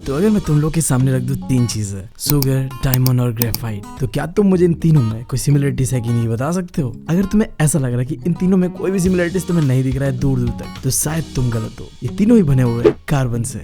तो अगर मैं तुम लोग के सामने रख दूं 3 चीजें, शुगर, डायमंड और ग्रेफाइट, तो क्या तुम मुझे इन तीनों में कोई सिमिलरिटीज है कि नहीं बता सकते हो? अगर तुम्हें ऐसा लग रहा है कि इन तीनों में कोई भी सिमिलरिटीज तुम्हें नहीं दिख रहा है दूर दूर तक, तो शायद तुम गलत हो। ये तीनों ही बने हुए हैं कार्बन से।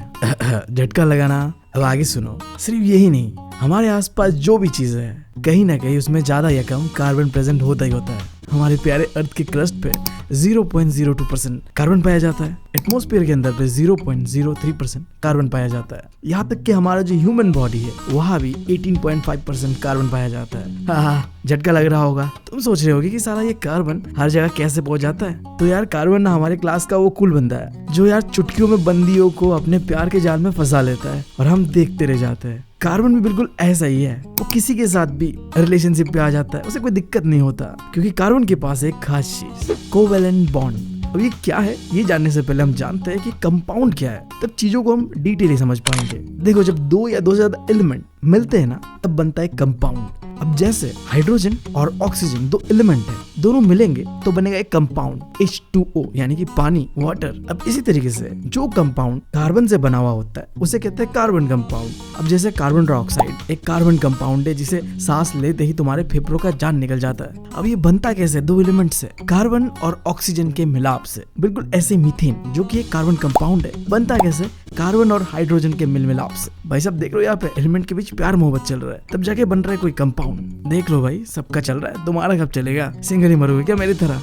झटका लगाना। अब आगे सुनो, सिर्फ यही नहीं, हमारे आसपास जो भी चीजें है कहीं ना कहीं उसमें ज्यादा या कम कार्बन प्रेजेंट होता ही होता है। हमारे प्यारे अर्थ के क्रस्ट पे 0.02% कार्बन पाया जाता है। एटमॉस्फेयर के अंदर पे 0.03% कार्बन पाया जाता है। यहाँ तक कि हमारा जो ह्यूमन बॉडी है वहाँ भी 18.5% कार्बन पाया जाता है। हाँ, झटका लग रहा होगा। तुम सोच रहे होगे कि सारा ये कार्बन हर जगह कैसे पहुंच जाता है। तो यार कार्बन ना हमारे क्लास का वो कूल बंदा है जो यार चुटकियों में बंदियों को अपने प्यार के जाल में फंसा लेता है और हम देखते रह जाते हैं। कार्बन भी बिल्कुल ऐसा ही है। वो किसी के साथ भी रिलेशनशिप पे आ जाता है, उसे कोई दिक्कत नहीं होता, क्योंकि कार्बन के पास एक खास चीज, कोवेलेंट बॉन्ड। अब ये क्या है, ये जानने से पहले हम जानते हैं कि कंपाउंड क्या है, तब चीजों को हम डिटेल समझ पाएंगे। देखो, जब 2 या 2 से ज्यादा एलिमेंट मिलते हैं ना, तब बनता है कंपाउंड। अब जैसे हाइड्रोजन और ऑक्सीजन 2 एलिमेंट है, दोनों मिलेंगे तो बनेगा एक कंपाउंड H2O, यानी कि पानी, वाटर। अब इसी तरीके से जो कंपाउंड कार्बन से बना हुआ होता है उसे कहते हैं कार्बन कंपाउंड। अब जैसे कार्बन डाइऑक्साइड एक कार्बन कंपाउंड है जिसे सांस लेते ही तुम्हारे फेफड़ों का जान निकल जाता है। अब ये बनता कैसे? 2 एलिमेंट से, कार्बन और ऑक्सीजन के मिलाप से। बिल्कुल ऐसे मीथेन जो कि एक कार्बन कंपाउंड है, बनता कैसे? कार्बन और हाइड्रोजन के मिलाप से। भाई साहब देख लो, यहाँ पे एलिमेंट के बीच प्यार मोहब्बत चल रहा है, तब जाके बन रहा है कोई कंपाउंड। देख लो भाई, सबका चल रहा है, तुम्हारा कब चलेगा? सिंगल ही मरोगे क्या मेरी तरह?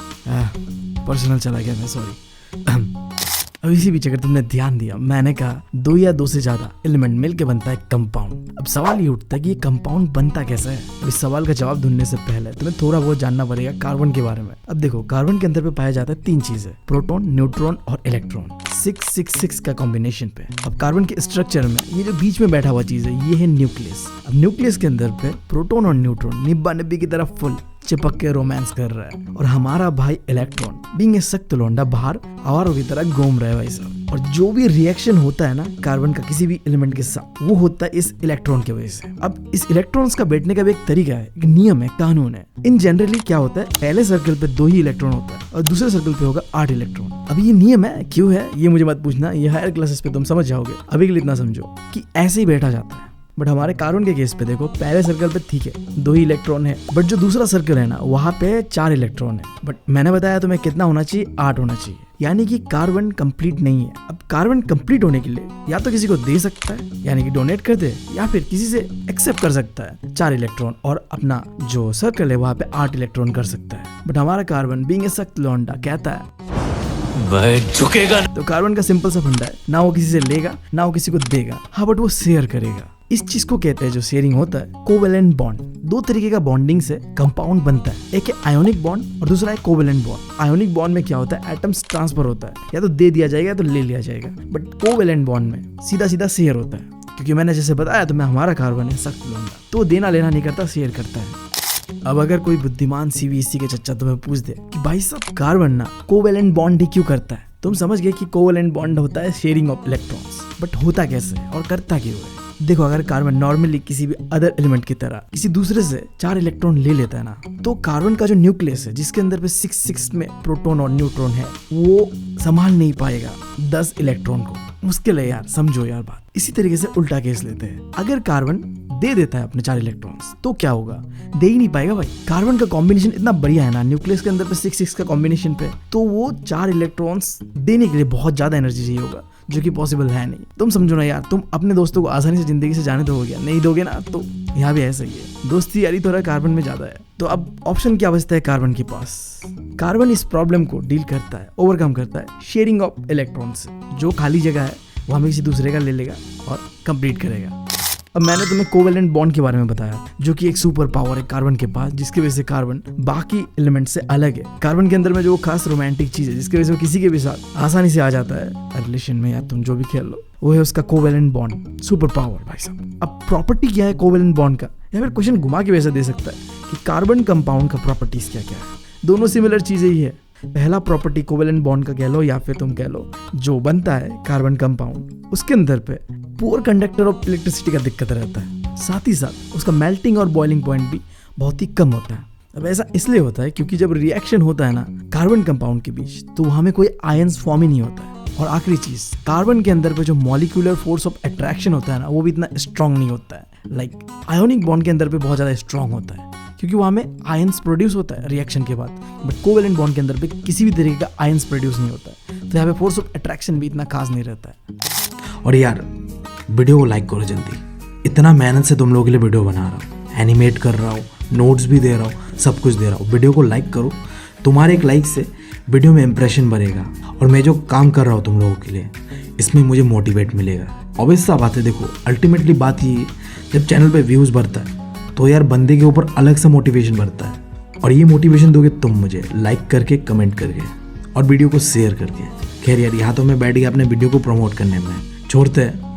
पर्सनल चला गया मैं, सॉरी। अब इसी बीच अगर तुमने ध्यान दिया, मैंने कहा 2 या 2 से ज्यादा एलिमेंट मिलके बनता है कंपाउंड। अब सवाल ये उठता है कि ये कंपाउंड बनता कैसा है। अब इस सवाल का जवाब ढूंढने से पहले तुम्हें थोड़ा बहुत जानना पड़ेगा कार्बन के बारे में। अब देखो, कार्बन के अंदर पे पाया जाता है 3 चीजें, प्रोटॉन, न्यूट्रॉन और इलेक्ट्रॉन, 666 का कॉम्बिनेशन पे। अब कार्बन के स्ट्रक्चर में ये जो बीच में बैठा हुआ चीज है, ये है न्यूक्लियस। अब न्यूक्लियस के अंदर पे प्रोटॉन और न्यूट्रॉन निब्बा निब्बी की तरफ फुल चिपक के रोमांस कर रहा है, और हमारा भाई इलेक्ट्रॉन बीइंग ए सख्त लौंडा बाहर आवारों की तरह घूम रहा है भाई साहब। और जो भी रिएक्शन होता है ना कार्बन का किसी भी एलिमेंट के साथ, वो होता है इस इलेक्ट्रॉन की वजह से। अब इस इलेक्ट्रॉन्स का बैठने का भी एक तरीका है, एक नियम है, कानून है। इन जनरली क्या होता है, पहले सर्कल पे 2 ही इलेक्ट्रॉन होता है और दूसरे सर्कल पे होगा 8 इलेक्ट्रॉन। अब ये नियम है, क्यों है ये मुझे मत पूछना, ये हायर क्लासेस पे तुम समझ जाओगे। अभी के लिए इतना समझो कि ऐसे ही बैठा जाता है। बट हमारे कार्बन के केस पे देखो, पहले सर्कल पे ठीक है 2 ही इलेक्ट्रॉन है, बट जो दूसरा सर्कल है ना वहाँ पे 4 इलेक्ट्रॉन है। बट मैंने बताया तुम्हें कितना होना चाहिए, 8 होना चाहिए, यानी कि कार्बन कंप्लीट नहीं है। अब कार्बन कंप्लीट होने के लिए या तो किसी को दे सकता है, यानी कि डोनेट कर दे, या फिर किसी से एक्सेप्ट कर सकता है 4 इलेक्ट्रॉन और अपना जो सर्कल है वहाँ पे 8 इलेक्ट्रॉन कर सकता है। बट हमारा कार्बन बीइंग ए सख्त लौंडा कहता है वह झुकेगा। तो कार्बन का सिंपल सा फंडा है, ना वो किसी से लेगा ना वो किसी को देगा, हाँ बट वो शेयर करेगा। इस चीज को कहते हैं, जो शेयरिंग होता है, कोवेलेंट बॉन्ड। 2 तरीके का बॉन्डिंग से कंपाउंड बनता है, एक है आयोनिक बॉन्ड और दूसरा है कोवेलेंट बॉन्ड। आयोनिक बॉन्ड में क्या होता है, एटम्स ट्रांसफर होता है, या तो दे दिया जाएगा या तो ले लिया जाएगा। बट कोवेलेंट बॉन्ड में सीधा सीधा शेयर होता है, क्योंकि मैंने जैसे बताया तो मैं हमारा कार्बन है सख्त लौंडा, तो देना लेना नहीं करता, शेयर करता है। अब अगर कोई बुद्धिमान सीबीएसई के चच्चा तुम्हें पूछ दे कि भाई साहब कार्बन ना कोवेलेंट बॉन्ड ही क्यों करता है, तुम समझ गए कि कोवेलेंट बॉन्ड होता है शेयरिंग ऑफ इलेक्ट्रॉन्स। बट होता कैसे और करता क्यों है? देखो, अगर कार्बन नॉर्मली किसी भी अदर एलिमेंट की तरह किसी दूसरे से 4 इलेक्ट्रॉन ले लेता है ना, तो कार्बन का जो न्यूक्लियस है जिसके अंदर पे 6 में प्रोटॉन और न्यूट्रॉन है, वो संभाल नहीं पाएगा 10 इलेक्ट्रॉन को। मुश्किल है यार, समझो यार बात। इसी तरीके से उल्टा केस लेते हैं, अगर कार्बन दे देता है अपने 4 इलेक्ट्रॉन्स तो क्या होगा? दे ही नहीं पाएगा भाई। कार्बन का कॉम्बिनेशन इतना बढ़िया है ना न्यूक्लियस के अंदर पे 6 का कॉम्बिनेशन पे, तो वो 4 इलेक्ट्रॉन्स देने के लिए बहुत ज्यादा एनर्जी चाहिए होगा, जो कि पॉसिबल है नहीं। तुम समझो ना यार, तुम अपने दोस्तों को आसानी से जिंदगी से जाने दोगे, नहीं दोगे ना, तो यहाँ भी ऐसा ही है। दोस्ती यारी थोड़ा कार्बन में ज्यादा है। तो अब ऑप्शन क्या बचता है कार्बन के पास? कार्बन इस प्रॉब्लम को डील करता है, ओवरकम करता है शेयरिंग ऑफ इलेक्ट्रॉन से। जो खाली जगह है वो हमें किसी दूसरे का ले लेगा और कंप्लीट करेगा। अब मैंने तुम्हें कोवेलेंट बॉन्ड के बारे में बताया, जो कि एक सुपर पावर है कार्बन के पास, जिसकी वजह से कार्बन बाकी एलिमेंट से अलग है। कार्बन के अंदर में जो खास रोमांटिक चीज है जिसकी वजह से वो किसी के भी साथ आसानी से आ जाता है रिलेशन में, या तुम जो भी खेल लो, वो है उसका कोवेलेंट बॉन्ड, सुपर पावर भाई साहब। अब प्रॉपर्टी क्या है कोवेलेंट बॉन्ड का, या फिर क्वेश्चन घुमा के वैसे दे सकता है कि कार्बन कंपाउंड का प्रॉपर्टीज क्या क्या है। दोनों सिमिलर चीजें ही है। पहला प्रॉपर्टी कोवेलेंट बॉन्ड का कह लो, या फिर तुम कह लो जो बनता है कार्बन कंपाउंड, उसके अंदर पे पुअर कंडक्टर ऑफ इलेक्ट्रिसिटी का दिक्कत रहता है। साथ ही साथ उसका मेल्टिंग और बॉइलिंग पॉइंट भी बहुत ही कम होता है। अब ऐसा इसलिए होता है क्योंकि जब रिएक्शन होता है ना कार्बन कंपाउंड के बीच, तो वहां में कोई आयंस फॉर्म ही नहीं होता है, और आखिरी चीज, कार्बन के अंदर पे जो मॉलिक्यूलर फोर्स ऑफ अट्रैक्शन होता है ना, वो भी इतना स्ट्रांग नहीं होता है। लाइक आयोनिक बॉन्ड के अंदर पे बहुत ज्यादा स्ट्रांग होता है, क्योंकि वहाँ में आयंस प्रोड्यूस होता है रिएक्शन के बाद, बट कोवेलेंट बॉन्ड के अंदर पे किसी भी तरीके का आयंस प्रोड्यूस नहीं होता है, तो यहाँ पे फोर्स ऑफ अट्रैक्शन भी इतना खास नहीं रहता है। और यार वीडियो को लाइक करो जल्दी, इतना मेहनत से तुम लोगों के लिए वीडियो बना रहा हूँ, एनिमेट कर रहा हूँ, नोट्स भी दे रहा हूँ, सब कुछ दे रहा हूँ। वीडियो को लाइक करो, तुम्हारे एक लाइक से वीडियो में इंप्रेशन बढ़ेगा, और मैं जो काम कर रहा हूँ तुम लोगों के लिए, इसमें मुझे मोटिवेट मिलेगा। ऑब्वियस सा बात है, देखो अल्टीमेटली बात ये है, जब चैनल पे व्यूज़ बढ़ता है तो यार बंदे के ऊपर अलग सा मोटिवेशन बढ़ता है, और ये मोटिवेशन दोगे तुम मुझे लाइक करके, कमेंट करके और वीडियो को शेयर करके। खैर यार, यहाँ तो मैं बैठ गया अपने वीडियो को प्रमोट करने में, छोड़ते हैं।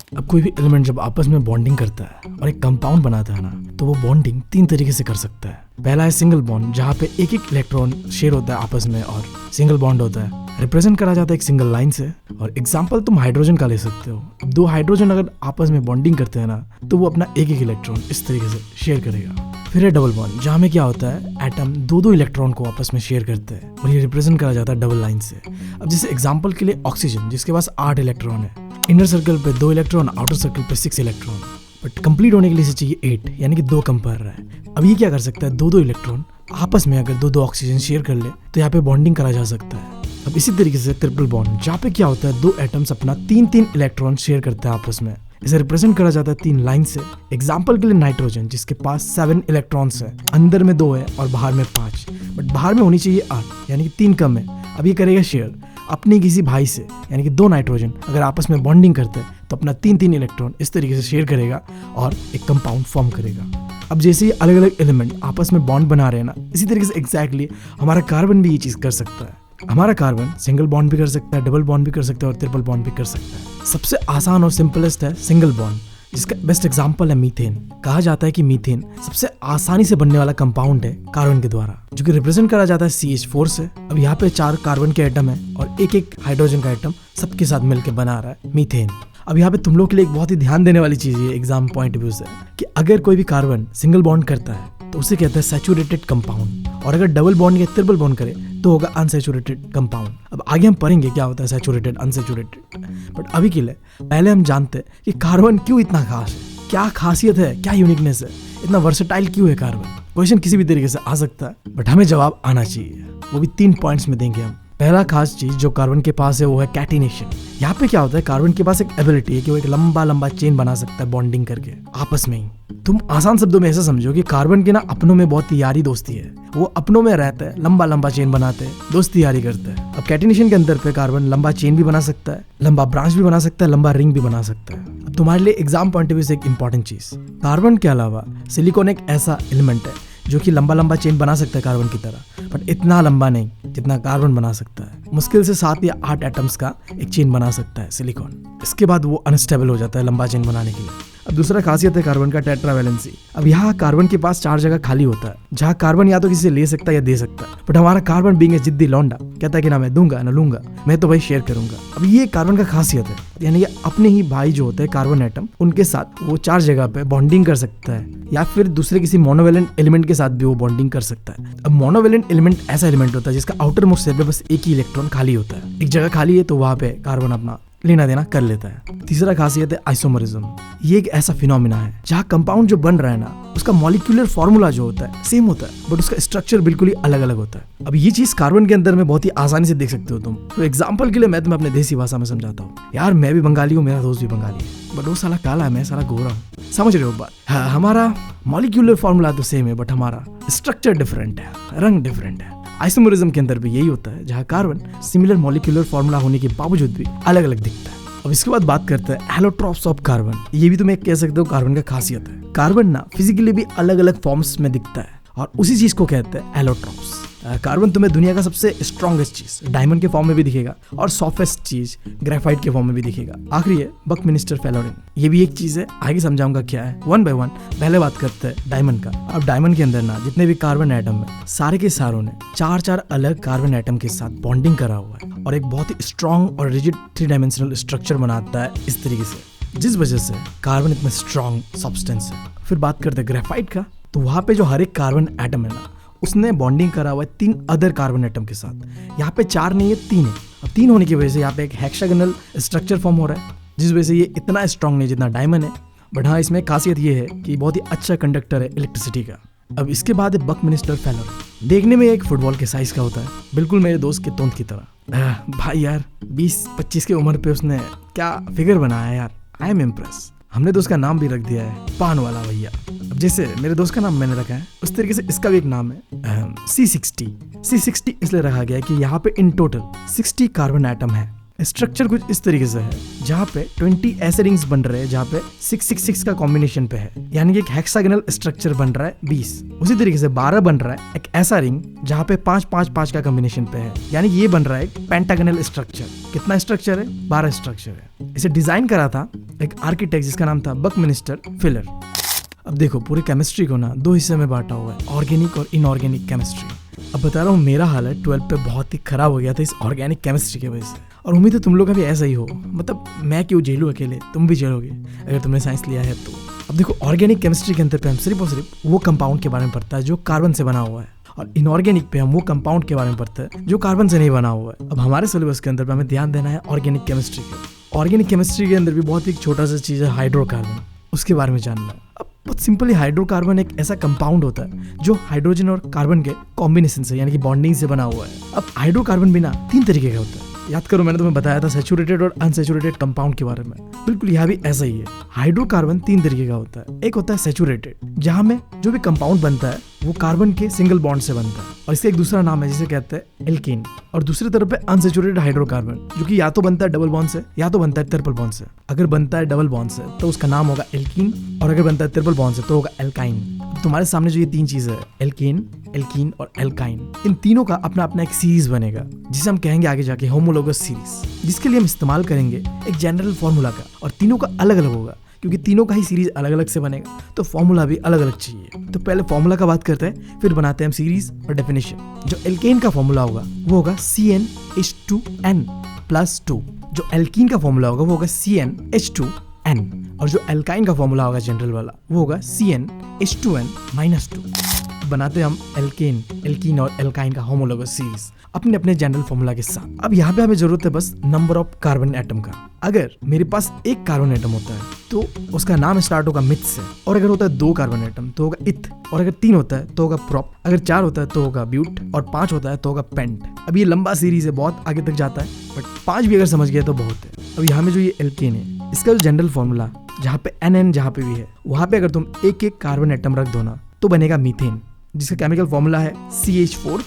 अब कोई भी एलिमेंट जब आपस में बॉन्डिंग करता है और एक कंपाउंड बनाता है ना, तो वो बॉन्डिंग 3 तरीके से कर सकता है। पहला है सिंगल बॉन्ड, जहाँ पे एक इलेक्ट्रॉन शेयर होता है आपस में और सिंगल बॉन्ड होता है, रिप्रेजेंट करा जाता है एक सिंगल लाइन से। और एग्जांपल तुम हाइड्रोजन का ले सकते हो। अब 2 हाइड्रोजन अगर आपस में बॉन्डिंग करते हैं ना, तो वो अपना एक इलेक्ट्रॉन इस तरीके से शेयर करेगा। फिर है डबल बॉन्ड, जहाँ में क्या होता है, एटम 2 इलेक्ट्रॉन को आपस में शेयर करते हैं और ये रिप्रेजेंट करा जाता है डबल लाइन से। अब जैसे एग्जांपल के लिए ऑक्सीजन, जिसके पास 8 इलेक्ट्रॉन है, इनर सर्कल पे 2 इलेक्ट्रॉन, आउटर सर्कल पे 6 इलेक्ट्रॉन, बट कंप्लीट होने के लिए इसे चाहिए 8, यानी कि 2 कम पड़ रहा है। अब ये क्या कर सकता है, 2 इलेक्ट्रॉन आपस में अगर 2 ऑक्सीजन शेयर कर ले तो यहाँ पे बॉन्डिंग करा जा सकता है। अब इसी तरीके से ट्रिपल बॉन्ड, जहाँ पे क्या होता है, 2 एटम्स अपना 3 इलेक्ट्रॉन शेयर करते हैं आपस में, इसे रिप्रेजेंट करा जाता है 3 लाइन से। एग्जाम्पल के लिए नाइट्रोजन, जिसके पास 7 इलेक्ट्रॉन्स है, अंदर में 2 है और बाहर में 5, बट बाहर में होनी चाहिए 8, यानी कि 3 कम है। अब ये करेगा शेयर अपने किसी भाई से, यानी कि 2 नाइट्रोजन अगर आपस में बॉन्डिंग करते हैं तो अपना 3 इलेक्ट्रॉन इस तरीके से शेयर करेगा और एक कंपाउंड फॉर्म करेगा। अब जैसे ही अलग अलग एलिमेंट आपस में बॉन्ड बना रहे हैं ना, इसी तरीके से एग्जैक्टली हमारा कार्बन भी ये चीज कर सकता है। हमारा कार्बन सिंगल बॉन्ड भी कर सकता है, डबल बॉन्ड भी कर सकता है और ट्रिपल बॉन्ड भी कर सकता है। सबसे आसान और सिंपलेस्ट है सिंगल बॉन्ड, जिसका बेस्ट एग्जांपल है मीथेन। कहा जाता है कि मीथेन सबसे आसानी से बनने वाला कंपाउंड है कार्बन के द्वारा, जो कि रिप्रेजेंट करा जाता है CH4 से। अब यहाँ पे 4 कार्बन के एटम है और एक हाइड्रोजन का एटम सबके साथ मिलकर बना रहा है मीथेन। अब यहाँ पे तुम लोग के लिए एक बहुत ही ध्यान देने वाली चीज है एग्जाम पॉइंट ऑफ व्यू से, कि अगर कोई भी कार्बन सिंगल बॉन्ड करता है तो उसे कहते हैं सैचुरेटेड कंपाउंड, और अगर डबल बॉन्ड या ट्रिपल बॉन्ड करे तो होगा अनसैचुरेटेड कंपाउंड। अब आगे हम पढ़ेंगे क्या होता है सैचुरेटेड, अनसैचुरेटेड, बट अभी के लिए पहले हम जानते हैं कि कार्बन क्यों इतना खास है, क्या खासियत है, क्या यूनिकनेस है, इतना वर्सेटाइल क्यों है कार्बन। क्वेश्चन किसी भी तरीके से आ सकता है, बट हमें जवाब आना चाहिए, वो भी 3 पॉइंट्स में देंगे हम। पहला खास चीज जो कार्बन के पास है वो है कैटिनेशन। यहाँ पे क्या होता है, कार्बन के पास एक एबिलिटी है कि वो एक लंबा लंबा चेन बना सकता है बॉन्डिंग करके आपस में ही। तुम आसान शब्दों में ऐसा समझो कि कार्बन के ना अपनों में बहुत यारी दोस्ती है, वो अपनों में रहता है, लंबा लंबा चेन बनाते हैं, दोस्ती यारी करते हैं। अब कैटिनेशन के अंदर पे कार्बन लंबा चेन भी बना सकता है, लंबा ब्रांच भी बना सकता है, लंबा रिंग भी बना सकता है। अब तुम्हारे लिए एग्जाम पॉइंट ऑफ व्यू से एक इंपॉर्टेंट चीज, कार्बन के अलावा सिलिकॉन एक ऐसा एलिमेंट है जो कि लंबा लंबा चेन बना सकता है कार्बन की तरह, बट इतना लंबा नहीं जितना कार्बन बना सकता है। मुश्किल से 7 या 8 एटम्स का एक चेन बना सकता है सिलिकॉन, इसके बाद वो अनस्टेबल हो जाता है लंबा चेन बनाने के लिए। अब दूसरा खासियत है कार्बन का टेट्रावैलेंसी। अब यहाँ कार्बन के पास 4 जगह खाली होता है, जहाँ कार्बन या तो किसी से ले सकता है या दे सकता है, बट हमारा कार्बन बीइंग जिद्दी लौंडा कहता है कि ना मैं दूंगा ना लूंगा, मैं तो भाई शेयर करूंगा। अब ये कार्बन का खासियत है, यानी कि अपने ही भाई जो होते हैं कार्बन एटम, उनके साथ वो 4 जगह पे बॉन्डिंग कर सकता है, या फिर दूसरे किसी मोनोवेलेंट एलिमेंट के साथ भी वो बॉन्डिंग कर सकता है। अब मोनोवेलेंट एलिमेंट ऐसा एलिमेंट होता है जिसका आउटर मोस्ट शेल पे बस एक ही इलेक्ट्रॉन खाली होता है, एक जगह खाली है तो वहां पे कार्बन अपना लेना देना कर लेता है। तीसरा खासियत है आइसोमरिज्म। ये एक ऐसा फिनोमिना है जहाँ कंपाउंड जो बन रहा है ना, उसका मॉलिक्यूलर फॉर्मूला जो होता है सेम होता है, बट उसका स्ट्रक्चर बिल्कुल ही अलग अलग होता है। अब ये चीज कार्बन के अंदर में बहुत ही आसानी से देख सकते हो तुम। तो एग्जाम्पल के लिए मैं तुम्हें अपने देसी भाषा में समझाता हूँ। यार मैं भी बंगाली हूँ, मेरा दोस्त भी बंगाली है, बट वो साला काला है, मैं साला गोरा हूँ। समझ रहे हो बात? हाँ, हमारा मॉलिक्यूलर फॉर्मूला तो सेम है, बट हमारा स्ट्रक्चर डिफरेंट है, रंग डिफरेंट है। आइसोमरिज्म के अंदर भी यही होता है, जहाँ कार्बन सिमिलर मॉलिक्यूलर फॉर्मूला होने के बावजूद भी अलग अलग दिखता है। अब इसके बाद बात करते हैं एलोट्रॉप्स ऑफ कार्बन। ये भी तुम एक कह सकते हो कार्बन का खासियत है। कार्बन ना फिजिकली भी अलग अलग फॉर्म्स में दिखता है और उसी चीज को कहते हैं एलोट्रॉप्स। कार्बन तुम्हें दुनिया का सबसे स्ट्रॉन्गेस्ट चीज डायमंड के फॉर्म में भी दिखेगा और सॉफ्टेस्ट चीज ग्रेफाइट के फॉर्म में भी दिखेगा। आखिरी है बकमिंस्टर फेलोरिन। ये भी एक चीज है, आगे समझाऊंगा क्या है, 1 by 1। पहले बात करते हैं डायमंड का। अब डायमंड के अंदर ना जितने भी कार्बन एटम है, सारे के सारों ने 4 अलग कार्बन एटम के साथ बॉन्डिंग करा हुआ है और एक बहुत ही स्ट्रॉन्ग और रिजिड 3 डायमेंशनल स्ट्रक्चर बनाता है इस तरीके से, जिस वजह से कार्बन इतना स्ट्रॉन्ग सब्सटेंस है। फिर बात करते हैं ग्रेफाइट का, तो वहां पे जो हर एक कार्बन एटम है ना, उसने बॉन्डिंग करा हुआ है 3 अदर कार्बन एटम के साथ। यहाँ पे 4 नहीं है, 3 है। अब 3 होने की वजह से यहाँ पे एक हेक्सागोनल स्ट्रक्चर फॉर्म हो रहा है, जिस वजह से ये इतना स्ट्रांग नहीं जितना डायमंड है। बट हाँ, इसमें खासियत ये है कि बहुत ही अच्छा कंडक्टर है इलेक्ट्रिसिटी का। अब इसके बाद है बकमिनिस्टर फेलर। देखने में एक फुटबॉल के साइज का होता है, बिल्कुल मेरे दोस्त के तोंद की तरह। भाई यार 20-25 की उम्र पे उसने क्या फिगर बनाया यार, आई एम इम्प्रेस। हमने तो उसका नाम भी रख दिया है पान वाला भैया। अब जैसे मेरे दोस्त का नाम मैंने रखा है, उस तरीके से इसका भी एक नाम है C60। C60 इसलिए रखा गया है कि यहाँ पे इन टोटल 60 कार्बन एटम है। स्ट्रक्चर कुछ इस तरीके से है, जहाँ पे 20 ऐसे रिंग्स बन रहे हैं जहाँ पे 666 का कॉम्बिनेशन पे है, यानी कि एक हेक्सागोनल स्ट्रक्चर बन रहा है 20। उसी तरीके से 12 बन रहा है एक ऐसा रिंग जहाँ पे 5-5-5 का कॉम्बिनेशन पे है, यानी ये बन रहा है एक पेंटागोनल स्ट्रक्चर। कितना स्ट्रक्चर है? 12 स्ट्रक्चर है। इसे डिजाइन करा था एक आर्किटेक्ट जिसका नाम था बकमिनिस्टर फिलर। अब देखो, पूरी केमिस्ट्री को ना 2 हिस्से में बांटा हुआ है, ऑर्गेनिक और इनऑर्गेनिक केमिस्ट्री। अब बता रहा हूँ, मेरा हालत 12 पे बहुत ही खराब हो गया था इस ऑर्गेनिक केमिस्ट्री की वजह से, और उम्मीद है तुम लोग का भी ऐसा ही हो। मतलब मैं क्यों झेलूं अकेले, तुम भी झेलोगे अगर तुमने साइंस लिया है तो। अब देखो, ऑर्गेनिक केमिस्ट्री के अंदर पे हम सिर्फ और सिर्फ वो कंपाउंड के बारे में पढ़ता है जो कार्बन से बना हुआ है, और इनऑर्गेनिक पे हम वो कंपाउंड के बारे में पढ़ते हैं जो कार्बन से नहीं बना हुआ है। अब हमारे सिलेबस के अंदर पे हमें ध्यान देना है ऑर्गेनिक केमिस्ट्री के। ऑर्गेनिक केमिस्ट्री के अंदर भी बहुत ही छोटा सा चीज है हाइड्रोकार्बन, उसके बारे में जानना है। अब बहुत सिंपली हाइड्रोकार्बन एक ऐसा कंपाउंड होता है जो हाइड्रोजन और कार्बन के कॉम्बिनेशन से यानी कि बॉन्डिंग से बना हुआ है। अब हाइड्रोकार्बन भी ना 3 तरीके का होता है। याद करो, मैंने तुम्हें बताया था सैचुरेटेड और अनसैचुरेटेड कंपाउंड के बारे में। बिल्कुल यहाँ भी ऐसा ही है। हाइड्रोकार्बन 3 तरीके का होता है। एक होता है सैचुरेटेड, जहाँ में जो भी कंपाउंड बनता है वो कार्बन के सिंगल बॉन्ड से बनता है, और इसका एक दूसरा नाम है जिसे कहते हैं एल्केन। और दूसरी तरफ है अनसैचुरेटेड हाइड्रोकार्बन, जो कि या तो बनता है डबल बॉन्ड से या तो बनता है ट्रिपल बॉन्ड से। अगर बनता है डबल बॉन्ड से तो उसका नाम होगा एल्कीन, और अगर बनता है ट्रिपल बॉन्ड से तो होगा एल्काइन। तुम्हारे सामने जो ये 3 चीजें है, एल्केन, एल्कीन और एल्काइन, इन तीनों का अपना अपना एक सीरीज बनेगा जिसे हम कहेंगे आगे जाके होमोलोगस सीरीज, जिसके लिए हम इस्तेमाल करेंगे एक जनरल फॉर्मूला का, और तीनों का अलग अलग होगा क्योंकि तीनों का ही सीरीज अलग अलग से बनेगा, तो फॉर्मूला भी अलग अलग चाहिए। तो पहले फॉर्मूला का बात करते हैं, फिर बनाते हैं हम सीरीज और डेफिनेशन। जो एल्केन का फॉर्मूला होगा वो होगा CnH2n+2। जो एल्कीन का फॉर्मूला होगा वो होगा CnH2n, और जो एल्काइन का फॉर्मूला होगा जनरल वाला वो होगा CnH2n-2। बनाते हम एल्केन, एल्कीन और एल्काइन का होमोलोगस सीरीज अपने अपने जनरल फॉर्मूला के साथ। अब यहाँ पे हमें जरूरत है बस नंबर ऑफ कार्बन एटम का। अगर मेरे पास 1 कार्बन एटम होता है तो उसका नाम स्टार्ट होगा मिथ से, और अगर होता है 2 कार्बन एटम तो होगा इथ, और अगर 3 होता है तो होगा प्रोप, अगर 4 होता है तो होगा ब्यूट, और 5 होता है तो होगा पेंट। अब ये लंबा सीरीज है, बहुत आगे तक जाता है, बट 5 भी अगर समझ गए तो बहुत है। अब यहाँ में जो ये एल्केन है, इसका जो जनरल फॉर्मूला जहाँ पे NN जहाँ पे भी है, वहाँ पे अगर तुम एक कार्बन एटम रख दो ना तो बनेगा मीथेन, जिसका केमिकल फॉर्मूला है CH4।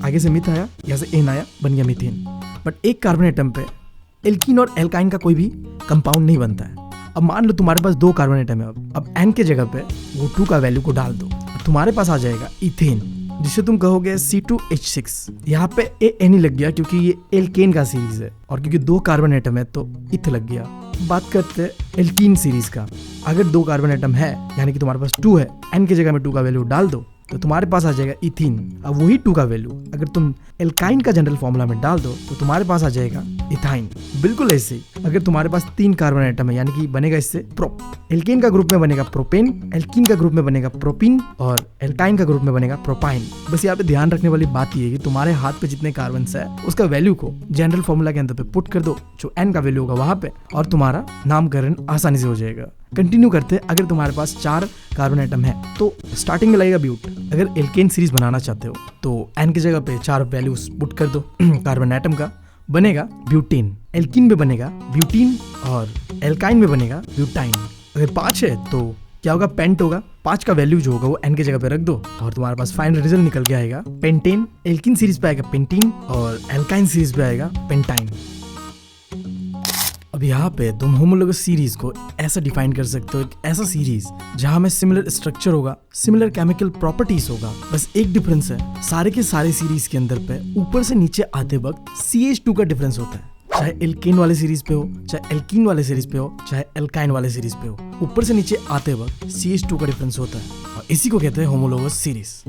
आगे से मिथ आया, यहाँ से N आया, बन गया मीथेन। बट 1 कार्बन एटम पे एल्कीन और एल्काइन का कोई भी कंपाउंड नहीं बनता है। अब मान लो तुम्हारे पास 2 कार्बन एटम है, अब N के जगह पे वो 2 का वैल्यू को डाल दो, तुम्हारे पास आ जाएगा इथेन, जिसे तुम कहोगे C2H6। यहाँ पे N ही लग गया क्योंकि ये एल्केन का सीरीज है, और क्योंकि 2 कार्बन एटम है तो इथ लग गया। बात करते हैं एल्कीन सीरीज का। अगर 2 कार्बन एटम है यानी कि तुम्हारे पास 2 है, N के जगह में 2 का वैल्यू डाल दो तो तुम्हारे पास आ जाएगा इथीन। अब वही 2 का वैल्यू अगर तुम एल्काइन का जनरल फॉर्मूला में डाल दो तो तुम्हारे पास आ जाएगा इथाइन। बिल्कुल ऐसे ही अगर तुम्हारे पास 3 कार्बन एटम है यानी कि बनेगा इससे प्रोप। एल्केन का ग्रुप में बनेगा प्रोपेन, एल्कीन का ग्रुप में बनेगा प्रोपिन, और एल्काइन का ग्रुप में बनेगा प्रोपाइन। बस यहाँ पे ध्यान रखने वाली बात ये है कि तुम्हारे हाथ पे जितने कार्बन है उसका वैल्यू को जनरल फॉर्मूला के अंदर पे पुट कर दो, जो N का वैल्यू होगा वहां पे, और तुम्हारा नामकरण आसानी से हो जाएगा। कंटिन्यू करते हैं। अगर तुम्हारे पास 4 कार्बन एटम है तो स्टार्टिंग में लगेगा ब्यूट। अगर एल्केन सीरीज बनाना चाहते हो तो N की जगह पे 4 वैल्यूज पुट कर दो कार्बन एटम का, बनेगा ब्यूटेन। एल्कीन में बनेगा ब्यूटीन और एल्काइन में बनेगा ब्यूटाइन। अगर 5 है तो क्या होगा, पेंट होगा। 5 का वैल्यू जो होगा वो N की जगह पे रख दो और तुम्हारे पास फाइनल रिजल्ट निकल के आएगा पेंटेन। एल्कीन सीरीज पे आएगा पेंटीन और एल्काइन सीरीज पे आएगा पेंटाइन। अब यहाँ पे तुम होमोलोगस सीरीज को ऐसा डिफाइन कर सकते हो, एक ऐसा सीरीज जहाँ में सिमिलर स्ट्रक्चर होगा, सिमिलर केमिकल प्रॉपर्टीज होगा। बस एक डिफरेंस है, सारे के सारे सीरीज के अंदर पे ऊपर से नीचे आते वक्त CH2 का डिफरेंस होता है। चाहे एल्केन वाले सीरीज पे हो, चाहे एल्कीन वाले सीरीज पे हो, चाहे एल्काइन वाले सीरीज पे हो, ऊपर से नीचे आते वक्त CH2 का डिफरेंस होता है और इसी को कहते हैं होमोलोगस सीरीज।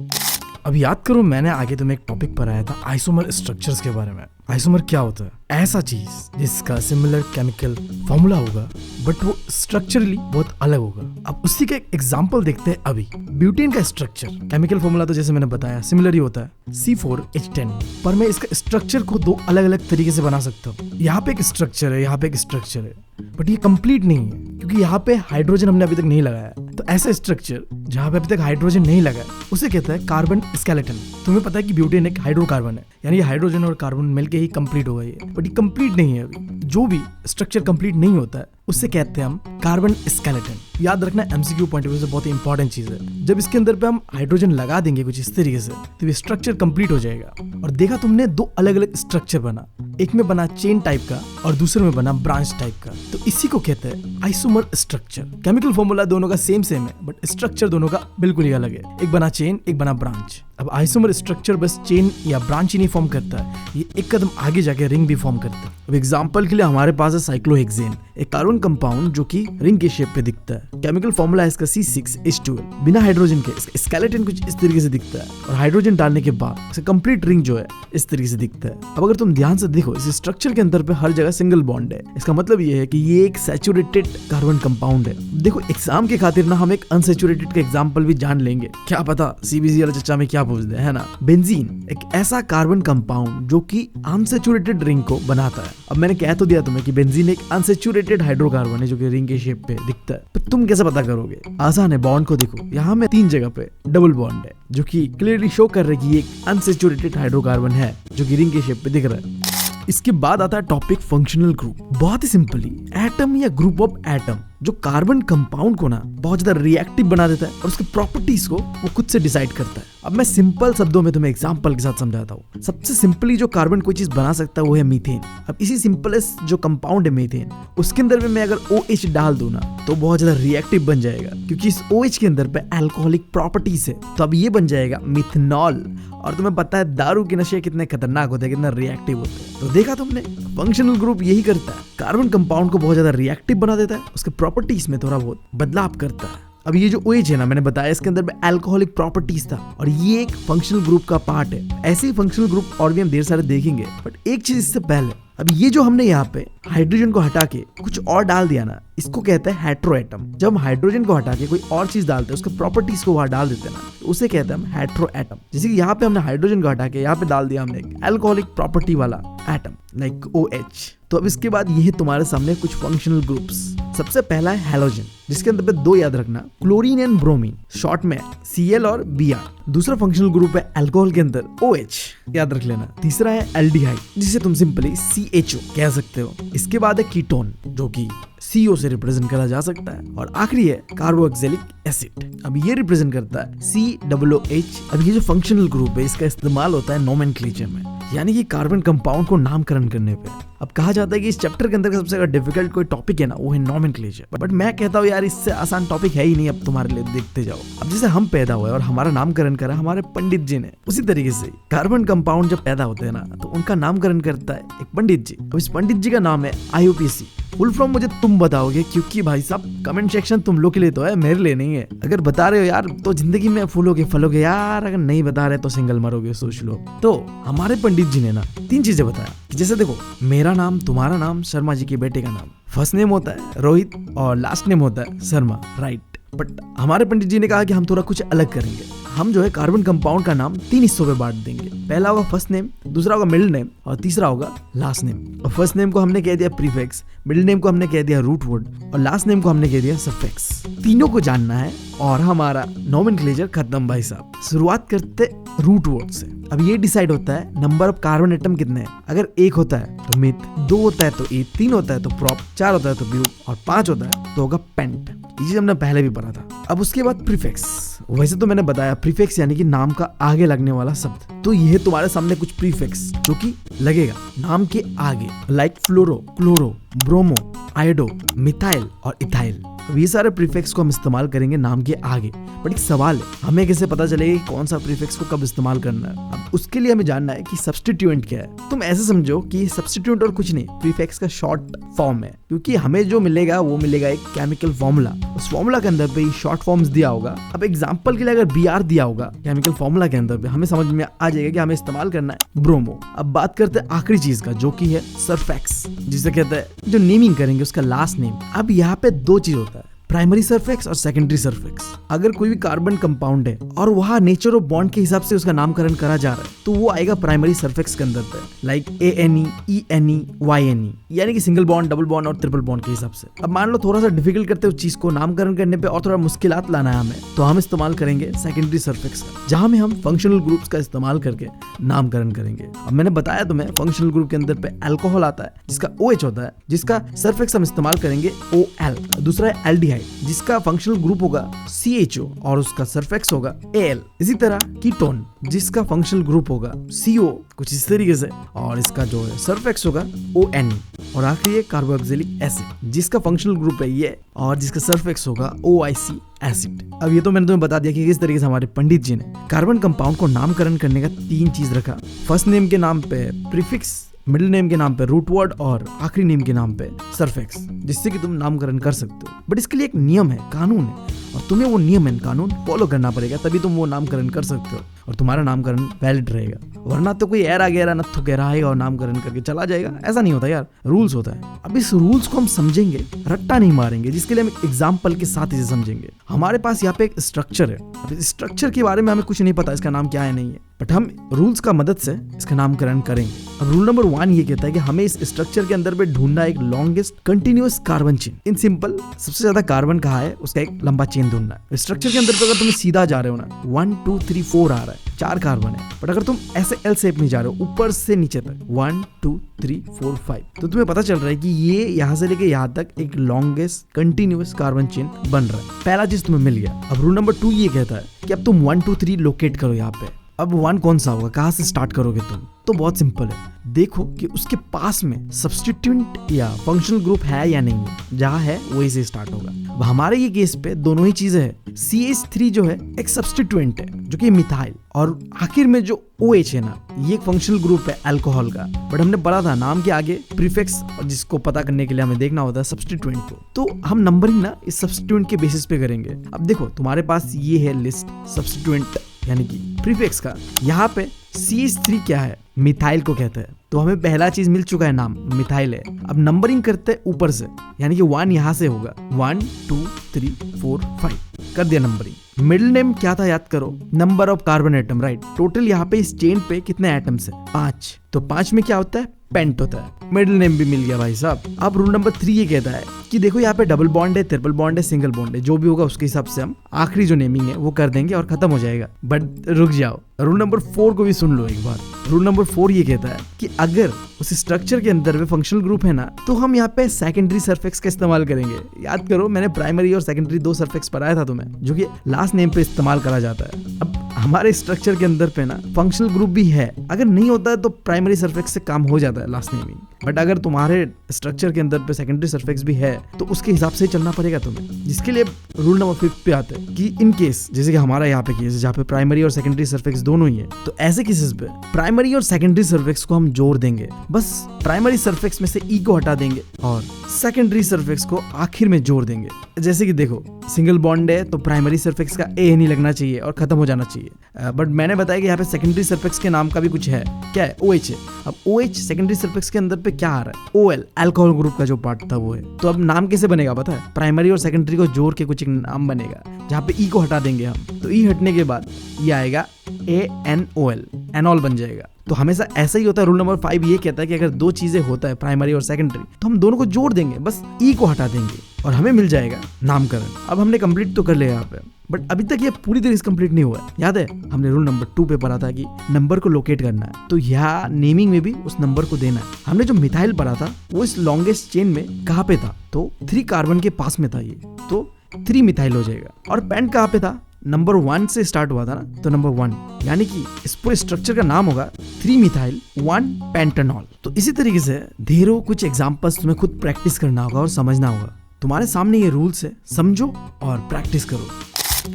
अब याद करो, मैंने आगे तुम्हें एक टॉपिक पढ़ाया था आइसोमर स्ट्रक्चर्स के बारे में। आइसोमर क्या होता है? ऐसा चीज जिसका सिमिलर केमिकल फॉर्मूला होगा बट वो स्ट्रक्चरली बहुत अलग होगा। अब उसी का एक एग्जांपल देखते हैं अभी। ब्यूटेन का स्ट्रक्चर केमिकल फॉर्मूला तो जैसे मैंने बताया सिमिलर ही होता है C4H10, पर मैं इसका स्ट्रक्चर को दो अलग अलग तरीके से बना सकता हूँ। यहाँ पे एक स्ट्रक्चर है, यहाँ पे एक स्ट्रक्चर है, बट ये कंप्लीट नहीं है क्योंकि यहाँ पे हाइड्रोजन हमने अभी तक नहीं लगाया। तो ऐसा स्ट्रक्चर जहाँ पे अभी तक हाइड्रोजन नहीं लगा है उसे कहता है कार्बन स्केलेटन। तुम्हें पता है कि ब्यूटेन एक हाइड्रोकार्बन है, यानी ये हाइड्रोजन और कार्बन मिलके ही कंप्लीट होगा ये, बट ये कंप्लीट नहीं है अभी। जो भी स्ट्रक्चर कंप्लीट नहीं होता है उससे कहते हैं हम कार्बन स्केलेटन। याद रखना MCQ पॉइंट ऑफ व्यू से बहुत ही इंपॉर्टेंट चीज है। जब इसके अंदर पे हम हाइड्रोजन लगा देंगे कुछ इस तरीके से तो ये स्ट्रक्चर कंप्लीट हो जाएगा। और देखा तुमने दो अलग अलग स्ट्रक्चर बना, एक में बना चेन टाइप का और दूसरे में बना ब्रांच टाइप का। तो इसी को कहते हैं आइसोमर स्ट्रक्चर। केमिकल फॉर्मूला दोनों का सेम है बट स्ट्रक्चर दोनों का बिल्कुल ही अलग है। एक बना चेन, एक बना ब्रांच। अब आइसोमर स्ट्रक्चर बस चेन या ब्रांच ही नहीं फॉर्म करता है, ये एक कदम आगे जाके रिंग भी फॉर्म करता है। अब एग्जांपल के लिए हमारे पास है साइक्लोहेक्सेन, एक कार्बन कंपाउंड जो कि रिंग के शेप पे दिखता है। केमिकल फॉर्मूला है इसका C6H12। बिना हाइड्रोजन के इसका स्केलेटन कुछ इस तरीके से दिखता है और हाइड्रोजन डालने के बाद इसका कंप्लीट रिंग जो है इस तरीके से दिखता है। अब अगर तुम ध्यान से देखो इस स्ट्रक्चर के अंदर पे हर जगह सिंगल बॉन्ड है। इसका मतलब ये है कि ये एक सैचुरेटेड कार्बन कंपाउंड है। देखो एग्जाम के खातिर ना हम एक अनसैचुरेटेड का एग्जांपल भी जान लेंगे, क्या पता CBC वाला चर्चा में क्या पूछ दे, है ना। बेंजीन एक ऐसा कार्बन कंपाउंड जो कि अनसैचुरेटेड रिंग को बनाता है। अब मैंने कह तो दिया तुम्हें कि बेंजीन एक अनसैचुरेटेड हाइड्रोकार्बन है जो कि रिंग के शेप पे दिखता है, पर तुम कैसे पता करोगे? आसान है, बॉन्ड को देखो, यहाँ में 3 जगह पे डबल बॉन्ड है जो कि क्लियरली शो कर रहा है कि ये एक अनसैचुरेटेड हाइड्रोकार्बन है जो कि रिंग के शेप पे दिख रहा है। इसके बाद आता है टॉपिक फंक्शनल ग्रुप। बहुत ही सिंपली एटम या ग्रुप ऑफ एटम जो कार्बन कंपाउंड को ना बहुत ज्यादा रिएक्टिव बना देता है और उसके प्रॉपर्टीज को वो खुद से डिसाइड करता है। अब मैं सिंपल शब्दों में तुम्हें एग्जांपल के साथ समझाता हूँ। सबसे सिंपली जो कार्बन कोई चीज बना सकता है वो है मीथेन। अब इसी सिंपलेस्ट जो कंपाउंड है मीथेन, उसके अंदर में मैं अगर OH डाल दूं ना तो बहुत ज्यादा रिएक्टिव बन जाएगा क्योंकि इस OH के अंदर पे अल्कोहलिक प्रॉपर्टीज है। तो अब ये बन जाएगा मिथनॉल। और तुम्हें पता है दारू के नशे कितने खतरनाक होते हैं, कितना रिएक्टिव होते हैं। तो देखा तुमने, फंक्शनल ग्रुप यही करता है, कार्बन कंपाउंड को बहुत ज्यादा रिएक्टिव बना देता है, उसके प्रॉपर्टीज में थोड़ा बहुत बदलाव करता है। अब ये जो OH है ना, मैंने बताया इसके अंदर में अल्कोहलिक प्रॉपर्टीज था और ये एक फंक्शनल ग्रुप का पार्ट है। ऐसे ही फंक्शनल ग्रुप और भी हम ढेर सारे देखेंगे, बट एक चीज इससे पहले, अब ये जो हमने यहाँ पे हाइड्रोजन को हटा के कुछ और डाल दिया ना, इसको कहते हैं हेट्रोएटम। जब हम हाइड्रोजन को हटा के कोई और चीज डालते हैं, उसके प्रॉपर्टीज को वहां डाल देते हैं ना, तो उसे कहते हैं हम हेट्रोएटम। जैसे कि यहाँ पे हमने हाइड्रोजन को हटा के यहाँ पे डाल दिया हमने एक अल्कोहलिक प्रॉपर्टी वाला एटम लाइक OH। तो अब इसके बाद ये है तुम्हारे सामने कुछ फंक्शनल ग्रुप्स। सबसे पहला है हैलोजन, जिसके अंदर पे 2 याद रखना, क्लोरीन एंड ब्रोमीन, शॉर्ट में Cl और Br। दूसरा फंक्शनल ग्रुप है अल्कोहल के अंदर OH, याद रख लेना। तीसरा है एल्डिहाइड, जिसे तुम सिंपली CHO कह सकते हो। इसके बाद है कीटोन जो कि CO से रिप्रेजेंट करा जा सकता है। और आखिरी है कार्बोक्सिलिक एसिड, अब ये रिप्रेजेंट करता है COOH। अब ये जो फंक्शनल ग्रुप है इसका इस्तेमाल होता है नोमेनक्लेचर में, यानी कि कार्बन कंपाउंड को नामकरण करने पे। अब कहा जाता है कि इस चैप्टर के अंदर का सबसे ज्यादा डिफिकल्ट कोई टॉपिक है ना, वो है नोमेनक्लेचर। बट मैं कहता हूँ यार इससे आसान टॉपिक है ही नहीं अब तुम्हारे लिए, देखते जाओ। अब जैसे हम पैदा हुए और हमारा नामकरण करा हमारे पंडित जी ने, उसी तरीके से कार्बन कंपाउंड जब पैदा होते हैं ना तो उनका नामकरण करता है एक पंडित जी। अब इस पंडित जी का नाम है IUPAC। फुल फॉर्म मुझे तुम बताओगे क्योंकि भाई साहब कमेंट सेक्शन तुम लोग के लिए तो है, मेरे लिए नहीं है। अगर बता रहे हो यार तो जिंदगी में फूलोगे फलोगे यार, अगर नहीं बता रहे तो सिंगल मरोगे, सोच लो। तो हमारे पंडित जी ने ना 3 चीजें बताया, जैसे देखो मेरा नाम, तुम्हारा नाम, शर्मा जी के बेटे का नाम। फर्स्ट नेम होता है रोहित और लास्ट नेम होता है शर्मा, राइट। बट हमारे पंडित जी ने कहा कि हम थोड़ा कुछ अलग करेंगे। हम जो है कार्बन कंपाउंड का नाम 3 हिस्सों में बांट देंगे। पहला होगा फर्स्ट नेम, दूसरा होगा मिडिल नेम और तीसरा होगा लास्ट नेम। और फर्स्ट नेम को हमने कह दिया प्रीफिक्स, मिडिल नेम को हमने कह दिया रूट वर्ड और लास्ट नेम को हमने कह दिया सफिक्स। तीनों को जानना है और हमारा नोमेनक्लेचर खत्म भाई साहब। शुरुआत करते रूट वर्ड से। अब ये डिसाइड होता है नंबर ऑफ कार्बन एटम कितने हैं। अगर 1 होता है तो मिथ, 2 होता है तो ईथ, 3 होता है तो प्रोप, 4 होता है तो ब्यूट और 5 होता है तो होगा पेंट। ये चीज हमने पहले भी पढ़ा था। अब उसके बाद प्रीफिक्स। वैसे तो मैंने बताया प्रीफिक्स यानी कि नाम का आगे लगने वाला शब्द। तो ये तुम्हारे सामने कुछ प्रीफिक्स जो कि लगेगा नाम के आगे, लाइक फ्लोरो, क्लोरो, ब्रोमो, आयोडो, मिथाइल और इथाइल। अब ये सारे प्रीफिक्स को हम इस्तेमाल करेंगे नाम के आगे। बट एक सवाल है, हमें कैसे पता चलेगा कि कौन सा प्रीफिक्स को कब इस्तेमाल करना है? अब उसके लिए हमें जानना है कि सब्स्टिट्यूएंट क्या है। तुम ऐसे समझो कि सब्स्टिट्यूएंट और कुछ नहीं, प्रीफिक्स का शॉर्ट फॉर्म है। क्योंकि हमें जो मिलेगा वो मिलेगा एक केमिकल फॉर्मूला। उस फॉर्मूला के अंदर पे शॉर्ट फॉर्म्स दिया होगा। अब एग्जांपल के लिए अगर Br दिया होगा केमिकल फॉर्मूला के अंदर पे, हमें समझ में आ जाएगा कि हमें इस्तेमाल करना है ब्रोमो। अब बात करते हैं आखिरी चीज का, जो कि है सल्फेक्स, जिसे कहते हैं, जो नेमिंग करेंगे उसका लास्ट नेम। अब यहाँ पे दो चीज होता है, प्राइमरी सल्फेक्स और सेकेंडरी सल्फेक्स। अगर कोई भी कार्बन कंपाउंड है और वहाँ नेचर ऑफ बॉन्ड के हिसाब से उसका नामकरण करा जा रहा है तो वो आएगा प्राइमरी सल्फेक्स के अंदर पे, लाइक ANE, ENE, YNE, यानी कि सिंगल बॉन्ड, डबल बॉन्ड और ट्रिपल बॉन्ड के हिसाब से। अब मान लो थोड़ा सा डिफिकल्ट करते हो चीज को नामकरण करने पे और थोड़ा मुश्किलात लाना है हमें, तो हम इस्तेमाल करेंगे सेकेंडरी सल्फेक्स का, जहाँ में हम फंक्शनल ग्रुप्स का इस्तेमाल करके नामकरण करेंगे। अब मैंने बताया तुम्हें फंक्शनल ग्रुप के अंदर पे अल्कोहल आता है जिसका OH होता है, जिसका सल्फेक्स हम इस्तेमाल करेंगे OL। दूसरा है एल्डिहाइड, जिसका फंक्शनल ग्रुप होगा CHO और उसका सल्फेक्स होगा AL। इसी तरह कीटोन, जिसका फंक्शनल ग्रुप होगा CO, कुछ इस तरीके से, और इसका जो है सल्फेक्स होगा ONE। और आखिरी है कार्बोक्सिलिक एसिड, जिसका फंक्शनल ग्रुप है ये और जिसका सल्फेक्स होगा OIC एसिड। अब ये तो मैंने तुम्हें बता दिया कि किस तरीके से हमारे पंडित जी ने कार्बन कंपाउंड को नामकरण करने का 3 चीज रखा। फर्स्ट नेम के नाम पे प्रीफिक्स, मिडिल नेम के नाम पे रूट वर्ड और आखिरी नेम के नाम पे सल्फेक्स, जिससे कि तुम नामकरण कर सकते हो। बट इसके लिए एक नियम है, कानून है, और तुम्हें वो नियम एंड कानून फॉलो करना पड़ेगा, तभी तुम वो नामकरण कर सकते हो और तुम्हारा नामकरण वैलिड रहेगा। वरना तो कोई ऐरा गहरा नत्थु कह रहा है और नामकरण करके चला जाएगा, ऐसा नहीं होता यार, रूल्स होता है। अब इस रूल्स को हम समझेंगे, रट्टा नहीं मारेंगे, जिसके लिए हम एग्जाम्पल के साथ इसे समझेंगे। हमारे पास यहाँ पे एक स्ट्रक्चर है। अब इस स्ट्रक्चर के बारे में हमें कुछ नहीं पता, इसका नाम क्या है नहीं है, बट हम रूल्स का मदद से इसका नामकरण करेंगे। अब रूल नंबर 1 ये कहता है कि हमें इस स्ट्रक्चर के अंदर पे ढूंढना एक longest continuous carbon chain. In simple, सबसे ज्यादा कार्बन कहाँ है उसका एक लंबा चेन ढूंढना है। स्ट्रक्चर के अंदर पे अगर तुम सीधा जा रहे हो ना, 1 2 3 4 आ रहा है, 4 कार्बन है, बट अगर तुम ऐसे L शेप में जा रहे हो ऊपर से नीचे तक 1 2 3 4 5, तो तुम्हें पता चल रहा है कि ये यहाँ से लेके यहाँ तक एक लॉन्गेस्ट कंटिन्यूअस कार्बन चेन बन रहा है। पहला चीज तुम्हें मिल गया। अब रूल नंबर 2 ये कहता है कि अब तुम 1 2 3 लोकेट करो यहाँ पे। अब 1 कौन सा होगा, कहाँ से स्टार्ट करोगे तुम? तो बहुत सिंपल है, देखो कि उसके पास में सब्स्टिट्यूएंट या फंक्शनल ग्रुप है या नहीं है। जहाँ है वही से स्टार्ट होगा। अब हमारे ये केस पे दोनों ही चीजें हैं। CH3 जो है एक सब्स्टिट्यूएंट है जो कि मिथाइल, और आखिर में जो OH है ना, ये एक फंक्शनल ग्रुप है अल्कोहल का। बट हमने पढ़ा था नाम के आगे प्रीफिक्स, जिसको पता करने के लिए हमें देखना होता है सब्स्टिट्यूएंट को। तो हम नंबरिंग ना इस सब्स्टिट्यूएंट के बेसिस पे करेंगे। अब देखो तुम्हारे पास ये है लिस्ट सब्स्टिट्यूएंट यानी कि प्रीफिक्स का। यहाँ पे CH3 क्या है, मिथाइल को कहते हैं। तो हमें पहला चीज मिल चुका है, नाम मिथाइल है। अब नंबरिंग करते हैं ऊपर से, यानी कि 1 यहाँ से होगा, 1 2 3 4 5 कर दिया नंबरिंग। मिडिल नेम क्या था याद करो, number of carbon atom, right. Total यहाँ पे इस चेन पे कितने एटम्स है, 5। तो 5 में क्या होता है, पेंट होता है। मिडिल नेम भी मिल गया भाई साहब। अब रूल नंबर 3 ये कहता है कि देखो यहाँ पे डबल बॉन्ड है, ट्रिपल बॉन्ड है, सिंगल बॉन्ड है, जो भी होगा उसके हिसाब से हम आखिरी जो नेमिंग है वो कर देंगे और खत्म हो जाएगा। बट रुक जाओ, रूल नंबर 4 को भी सुन लो एक बार। रूल नंबर 4 ये कहता है कि अगर उस स्ट्रक्चर के अंदर में फंक्शनल ग्रुप है ना, तो हम यहाँ पे सेकेंडरी सल्फेक्स का इस्तेमाल करेंगे। याद करो मैंने प्राइमरी और सेकेंडरी 2 सल्फेक्स पढ़ाया था तुम्हें, जो कि लास्ट नेम पे इस्तेमाल करा जाता है। अब हमारे स्ट्रक्चर के अंदर पे ना फंक्शनल ग्रुप भी है, अगर नहीं होता है तो प्राइमरी सल्फेक्स से काम हो जाता है लास्ट नेमिंग। बट अगर तुम्हारे स्ट्रक्चर के अंदर पे सेकेंडरी सल्फेक्स भी है तो उसके हिसाब से चलना पड़ेगा तुम्हें। जिसके लिए रूल नंबर 5 पे आते हैं कि इन केस, जैसे कि हमारा यहाँ पे केस जहाँ पे प्राइमरी और सेकेंडरी सल्फेक्स दोनों ही है, तो ऐसे केसेस पे प्राइमरी और सेकेंडरी सल्फेक्स को हम जोड़ देंगे। बस प्राइमरी सल्फेक्स में से ई को हटा देंगे और सेकेंडरी सल्फेक्स को आखिर में जोड़ देंगे। जैसे कि देखो सिंगल बॉन्ड है तो प्राइमरी सल्फेक्स का ए नहीं लगना चाहिए और खत्म हो जाना चाहिए। बट मैंने बताया कि यहाँ पे सेकेंडरी सल्फेक्स के नाम का भी कुछ है, क्या है, OH है। अब OH सेकेंडरी सल्फेक्स के अंदर पे क्या आ रहा है, OL, अल्कोहल ग्रुप का जो पार्ट था वो है। तो अब नाम कैसे बनेगा पता है, प्राइमरी और सेकेंडरी को जोड़ के कुछ एक नाम बनेगा, जहाँ पे ई को हटा देंगे हम। तो ई हटने के बाद ये आएगा ANOL, एनॉल बन जाएगा। तो हमेशा ऐसा ही होता है। रूल नंबर 5 ये कहता है कि अगर 2 चीजें होता है प्राइमरी और सेकेंडरी, तो हम दोनों को जोड़ देंगे, बस ई को हटा देंगे और हमें मिल जाएगा नामकरण। अब हमने कंप्लीट तो कर लिया यहाँ पे, बट अभी तक ये पूरी तरह से कंप्लीट नहीं हुआ है। याद है हमने रूल नंबर 2 पे पढ़ा था कि नंबर को लोकेट करना है, तो यहाँ नेमिंग में भी उस नंबर को देना है। हमने जो मिथाइल पढ़ा था वो इस लॉन्गेस्ट चेन में कहाँ पे था, तो 3 कार्बन के पास में था ये, तो 3 मिथाइल हो जाएगा। और पेंट कहाँ पे था, नंबर 1 से स्टार्ट हुआ था ना, तो नंबर 1, यानी कि इस पूरे स्ट्रक्चर का नाम होगा 3 मिथाइल 1 पेंटानॉल। तो इसी तरीके से ढेरों कुछ एग्जांपल्स तुम्हें खुद प्रैक्टिस करना होगा और समझना होगा। तुम्हारे सामने ये रूल्स है, समझो और प्रैक्टिस करो।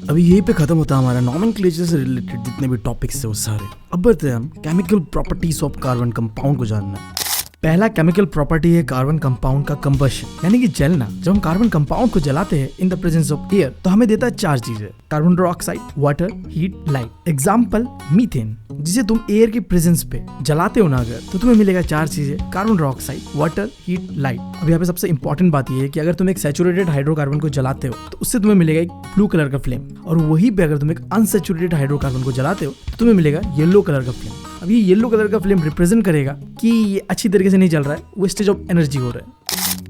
अभी यहीं पे खत्म होता है हमारा नॉमेनक्लेचर से रिलेटेड जितने भी टॉपिक्स है वो सारे। अब बढ़ते हैं हम chemical properties of carbon compound को जानना। पहला केमिकल प्रॉपर्टी है कार्बन कंपाउंड का कंबशन, यानी कि जलना। जब हम कार्बन कंपाउंड को जलाते हैं in the presence of air तो हमें देता है 4 चीजें, carbon dioxide, water, heat, light. Example methane, जिसे तुम एयर की प्रेजेंस पे जलाते हो ना अगर, तो तुम्हें मिलेगा 4 चीजें, carbon dioxide, water, heat, light. अब यहाँ पे सबसे इंपॉर्टेंट बात ये है कि अगर तुम एक सैचुरेटेड हाइड्रोकार्बन को जलाते हो तो उससे तुम्हें मिलेगा एक ब्लू कलर का फ्लेम, और वहीं पे अगर तुम एक अनसैचुरेटेड हाइड्रोकार्बन को जलाते हो तो तुम्हें मिलेगा येलो कलर का फ्लेम। अब ये येलो कलर का फ्लेम रिप्रेजेंट करेगा कि ये अच्छी तरीके से नहीं चल रहा है, वेस्टेज ऑफ एनर्जी हो रहा है।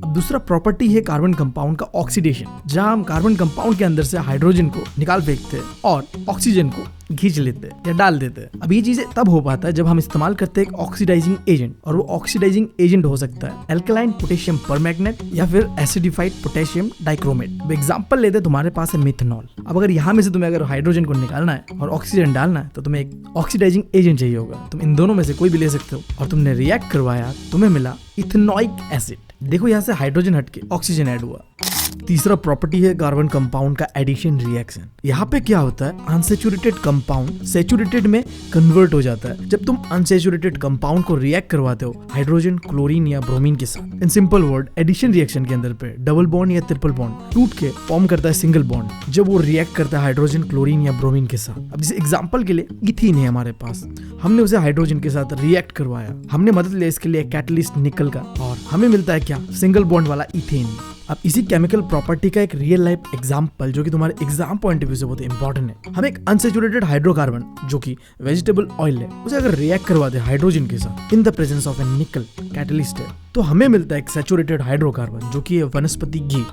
अब दूसरा प्रॉपर्टी है कार्बन कंपाउंड का ऑक्सीडेशन, जहां हम कार्बन कंपाउंड के अंदर से हाइड्रोजन को निकाल फेंकते हैं और ऑक्सीजन को खींच लेते हैं या डाल देते हैं। अब ये चीजें तब हो पाता है जब हम इस्तेमाल करते हैं एक ऑक्सीडाइजिंग एजेंट, और वो ऑक्सीडाइजिंग एजेंट हो सकता है एल्कलाइन पोटेशियम परमैंगनेट या फिर एसिडिफाइड पोटेशियम डाइक्रोमेट। अब एग्जांपल लेते हैं, तुम्हारे पास है मिथेनॉल। अब अगर यहाँ में से तुम्हें अगर हाइड्रोजन को निकालना है और ऑक्सीजन डालना है तो तुम्हें एक ऑक्सीडाइजिंग एजेंट चाहिए होगा। तुम इन दोनों में से कोई भी ले सकते हो, और तुमने रिएक्ट करवाया, तुम्हें मिला इथेनोइक एसिड। देखो यहाँ से हाइड्रोजन हटके ऑक्सीजन ऐड हुआ। तीसरा प्रॉपर्टी है कार्बन कंपाउंड का एडिशन रिएक्शन। यहाँ पे क्या होता है, अनसैचुरेटेड कंपाउंड सैचुरेटेड में कन्वर्ट हो जाता है जब तुम अनसैचुरेटेड कंपाउंड को रिएक्ट करवाते हो हाइड्रोजन, क्लोरीन या ब्रोमीन के साथ। In simple word, addition reaction के अंदर पे डबल बॉन्ड या ट्रिपल बॉन्ड टूट के फॉर्म करता है सिंगल बॉन्ड जब वो रिएक्ट करता है हाइड्रोजन, क्लोरीन या ब्रोमीन के साथ। अब जैसे एग्जाम्पल के लिए इथीन है हमारे पास, हमने उसे हाइड्रोजन के साथ रिएक्ट करवाया, हमने मदद लिया इसके लिए कैटलिस्ट निकल का, और हमें मिलता है क्या, सिंगल बॉन्ड वाला इथेन। अब इसी केमिकल प्रॉपर्टी का एक रियल लाइफ एग्जांपल जो कि तुम्हारे एग्जाम पॉइंट ऑफ व्यू से बहुत इंपॉर्टेंट है। हम एक अनसैचुरेटेड हाइड्रोकार्बन जो कि वेजिटेबल ऑयल है, उसे अगर रिएक्ट करवा दे हाइड्रोजन के साथ इन द प्रेजेंस ऑफ ए निकल कैटलिस्ट है, तो हमें मिलता है एक सैचुरेटेड हाइड्रोकार्बन जो कि है वनस्पति घी।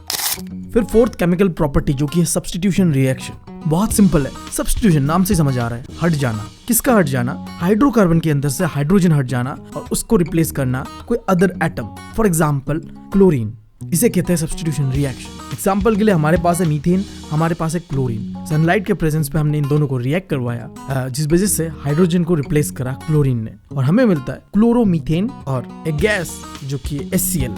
फिर फोर्थ केमिकल प्रॉपर्टी जो कि है सब्स्टिट्यूशन रिएक्शन। बहुत सिंपल है, सब्स्टिट्यूशन नाम से समझ आ रहा है, हट जाना। किसका हट जाना, हाइड्रोकार्बन के अंदर से हाइड्रोजन हट जाना और उसको रिप्लेस करना कोई other atom, for example chlorine. इसे कहते हैं सब्स्टिट्यूशन रिएक्शन। एग्जाम्पल के लिए हमारे पास है मीथेन, हमारे पास है क्लोरीन। सनलाइट के प्रेजेंस पे हमने इन दोनों को रिएक्ट करवाया, जिस वजह से हाइड्रोजन को रिप्लेस करा क्लोरीन ने, और हमें मिलता है क्लोरोमीथेन और एक गैस जो कि HCl।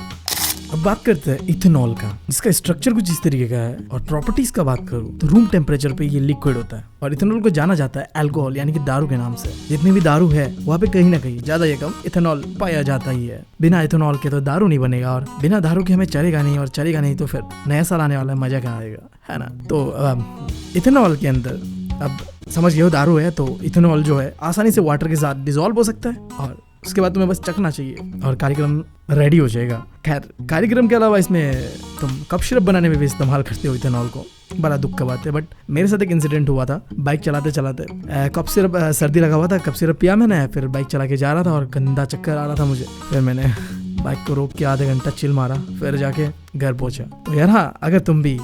अब बात करते हैं इथेनॉल का, जिसका स्ट्रक्चर कुछ इस तरीके का है, और प्रॉपर्टीज का बात करूं तो रूम टेम्परेचर पे ये लिक्विड होता है, और इथेनॉल को जाना जाता है अल्कोहल यानी कि दारू के नाम से। जितनी भी दारू है वहाँ पे कहीं ना कहीं ज्यादा या कम इथेनॉल पाया जाता ही है। बिना इथेनॉल के तो दारू नहीं बनेगा, और बिना दारू के हमें चलेगा नहीं, और चलेगा नहीं तो फिर नया साल आने वाला है, मजा क्या आएगा, है ना। तो इथेनॉल के अंदर अब समझ गए हो दारू है, तो इथेनॉल जो है आसानी से वाटर के साथ डिसॉल्व हो सकता है, और उसके बाद तुम्हें बस चखना चाहिए और कार्यक्रम रेडी हो जाएगा। खैर, कार्यक्रम के अलावा इसमें तुम कप सिरप बनाने में भी इस्तेमाल करते हो इथेनॉल को। बड़ा दुख का बात है, बट मेरे साथ एक इंसिडेंट हुआ था। बाइक चलाते चलाते कप सिरप, सर्दी लगा हुआ था, कप सिरप पिया मैंने, फिर बाइक चला के जा रहा था और गंदा चक्कर आ रहा था मुझे। फिर मैंने बाइक को रोक के आधे घंटा चिल मारा, फिर जाके घर पहुंचा। तो यार हाँ, अगर तुम भी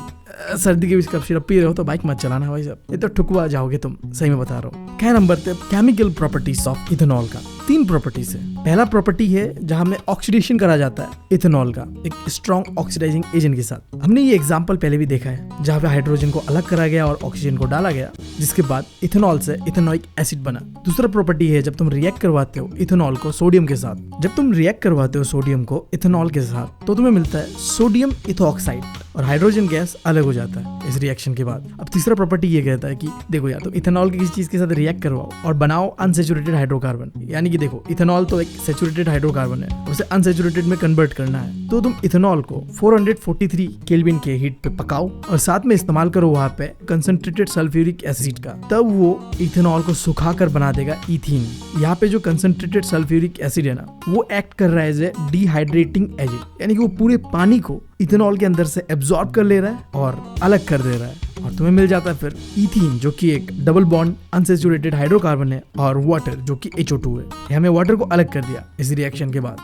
सर्दी के बीच कप सिरप पी रहे हो तो बाइक मत चलाना भाई साहब, ये तो ठुकवा जाओगे तुम, सही में बता रहा हूँ। खैर, number 3 chemical properties of ethanol का 3 प्रॉपर्टीज है। पहला प्रॉपर्टी है जहां में ऑक्सीडेशन करा जाता है इथेनॉल का एक स्ट्रॉन्ग ऑक्सीडाइजिंग एजेंट के साथ। हमने ये एग्जांपल पहले भी देखा है, जहां पे हाइड्रोजन को अलग करा गया और ऑक्सीजन को डाला गया, जिसके बाद इथेनॉल से इथेनोइक एसिड बना। दूसरा प्रॉपर्टी है जब तुम रिएक्ट करवाते हो इथेनॉल को सोडियम के साथ। जब तुम रिएक्ट करवाते हो सोडियम को इथेनॉल के साथ तो तुम्हें मिलता है सोडियम इथोऑक्साइड, और हाइड्रोजन गैस अलग हो जाता है इस रिएक्शन के बाद। अब तीसरा प्रॉपर्टी ये कहता है कि देखो यार, तुम इथेनॉल की किसी चीज के साथ रिएक्ट करवाओ और बनाओ अनसैचुरेटेड हाइड्रोकार्बन, यानी कि देखो इथेनॉल तो एक सैचुरेटेड हाइड्रोकार्बन है, उसे अनसैचुरेटेड में कन्वर्ट करना है। तो तुम इथेनॉल को 443 केल्विन के हीट पे पकाओ और साथ में इस्तेमाल करो वहां पे कंसंट्रेटेड सल्फ्यूरिक एसिड का, तब वो इथेनॉल को सुखाकर बना देगा इथीन। यहाँ पे जो कंसंट्रेटेड सल्फ्यूरिक एसिड है ना, वो एक्ट कर रहा है एज ए डिहाइड्रेटिंग एजेंट, यानी कि वो पूरे पानी को इथेनॉल के अंदर से एब्जॉर्ब कर ले रहा है और अलग कर दे रहा है, और तुम्हें मिल जाता है फिर इथीन, जो कि एक डबल बॉन्ड अनसैचुरेटेड हाइड्रोकार्बन है, और वाटर जो कि HO2 है। हमें वाटर को अलग कर दिया इस रिएक्शन के बाद।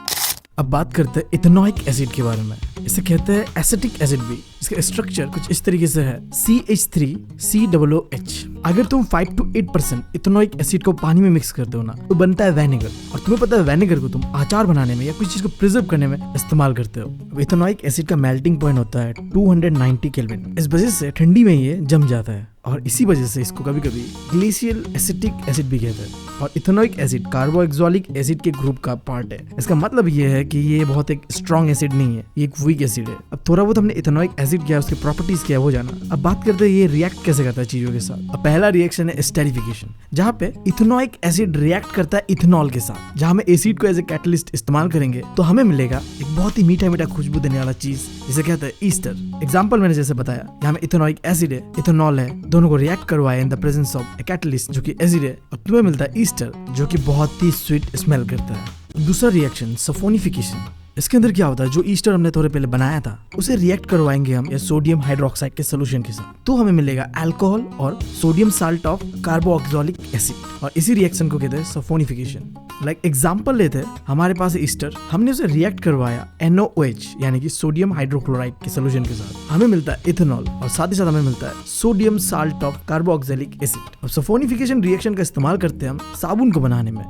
अब बात करते हैं इथेनोइक एसिड के बारे में। इसे कहते हैं एसिटिक एसिड भी। इसका स्ट्रक्चर कुछ इस तरीके से है, CH3COOH। अगर तुम 5 to 8% इथेनोइक एसिड को पानी में मिक्स करते हो ना, तो बनता है विनेगर। और तुम्हें पता है विनेगर को तुम अचार बनाने में या कुछ चीज को प्रिजर्व करने में इस्तेमाल करते हो। इथेनोइक एसिड का मेल्टिंग पॉइंट होता है 290 केल्विन। इस वजह से ठंडी में ये जम जाता है और इसी वजह से इसको कभी कभी ग्लेशियल एसिटिक एसिड भी कहते हैं। और इथेनोइक एसिड कार्बोक्सिलिक एसिड के ग्रुप का पार्ट है। इसका मतलब ये है कि ये बहुत एक स्ट्रॉन्ग एसिड नहीं है, ये एक वीक एसिड है। अब थोड़ा बहुत हमने इथेनोइक एसिड क्या उसकी प्रॉपर्टीज क्या वो जाना। अब बात करते हैं ये रिएक्ट कैसे करता है चीजों के साथ। अब पहला रिएक्शन है एस्टेरिफिकेशन, जहाँ पे इथेनोइक एसिड रिएक्ट करता है इथेनॉल के साथ। जहाँ हम एसिड को एज ए कैटलिस्ट इस्तेमाल करेंगे तो हमें मिलेगा एक बहुत ही मीठा मीठा खुशबू देने वाला चीज जिसे कहते हैं ईस्टर। एग्जाम्पल मैंने जैसे बताया, यहाँ में इथेनोइक एसिड है, इथेनॉल है, दोनों को रिएक्ट करवाए in the presence of a catalyst जो कि एसिड है, और तुम्हें मिलता है ईस्टर जो कि बहुत ही स्वीट स्मेल करता है। दूसरा रिएक्शन सफोनिफिकेशन। इसके अंदर क्या होता है, जो ईस्टर हमने थोड़े पहले बनाया था उसे रिएक्ट करवाएंगे हम या सोडियम हाइड्रोक्साइड के सोल्यूशन के साथ, तो हमें मिलेगा अल्कोहल और sodium salt of carboxylic acid, और इसी रिएक्शन को कहते हैं सफोनिफिकेशन। लाइक एग्जांपल लेते हैं, हमारे पास ईस्टर, हमने उसे रिएक्ट करवाया NaOH यानी कि सोडियम हाइड्रोक्लोराइड के सोल्यूशन के साथ, हमें मिलता है इथेनॉल, और साथ ही साथ हमें मिलता है sodium salt of carboxylic acid. अब सफोनिफिकेशन रिएक्शन का इस्तेमाल करते हैं हम साबुन को बनाने में।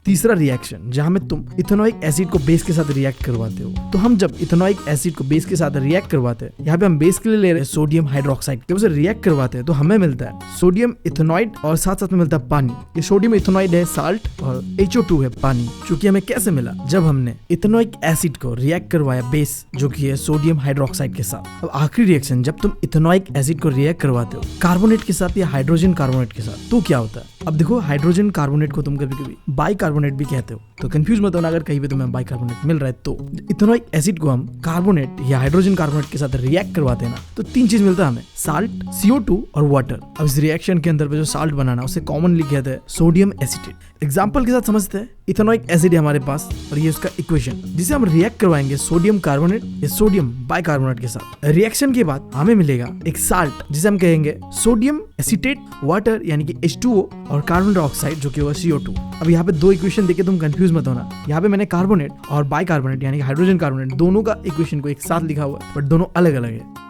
तीसरा रिएक्शन, जहां में तुम इथेनोइक एसिड को बेस के साथ रिएक्ट करवाते हो, तो हम जब इथेनोइक एसिड को बेस के साथ रिएक्ट करवाते हैं, यहाँ पे हम बेस के लिए ले रहे हैं सोडियम हाइड्रोक्साइड, जब उसे रिएक्ट करवाते हैं तो हमें मिलता है सोडियम इथेनॉइड और साथ साथ में मिलता है पानी। ये सोडियम इथेनॉइड है साल्ट और HO2 है पानी, चूंकि हमें कैसे मिला, जब हमने इथेनोइक एसिड को रिएक्ट करवाया बेस जो कि है सोडियम हाइड्रोक्साइड के साथ। अब आखिरी रिएक्शन, जब तुम इथेनोइक एसिड को रिएक्ट करवाते हो कार्बोनेट के साथ या हाइड्रोजन कार्बोनेट के साथ, तो क्या होता है। अब देखो, हाइड्रोजन कार्बोनेट को तुम कभी कभी बाइकार्बोनेट भी कहते हो, तो कंफ्यूज मत होना अगर कहीं पे तुम्हें बाइकार्बोनेट मिल रहा है। तो इथेनोइक एसिड को हम कार्बोनेट या हाइड्रोजन कार्बोनेट के साथ रिएक्ट करवाते हैं ना, तो तीन चीज मिलता है हमें, साल्ट, CO2 और वाटर। अब इस रिएक्शन के अंदर पे जो साल्ट बनाना उसे कॉमनली कहते हैं सोडियम एसिटेट। एग्जाम्पल के साथ समझते हैं, इथेनोइक एसिड है हमारे पास और ये उसका इक्वेशन, जिसे हम रिएक्ट करवाएंगे सोडियम कार्बोनेट या सोडियम बाइकार्बोनेट के साथ। रिएक्शन के बाद हमें मिलेगा एक साल्ट जिसे हम कहेंगे सोडियम एसिटेट वाटर यानी कि H2O और कार्बन डाइऑक्साइड जो कि होगा CO2। अब यहाँ पे दो इक्वेशन देखे तुम कंफ्यूज मत होना, यहाँ पे मैंने कार्बोनेट और बाइकार्बोनेट यानी कि हाइड्रोजन कार्बोनेट दोनों का इक्वेशन को एक साथ लिखा हुआ है, बट दोनों अलग अलग है।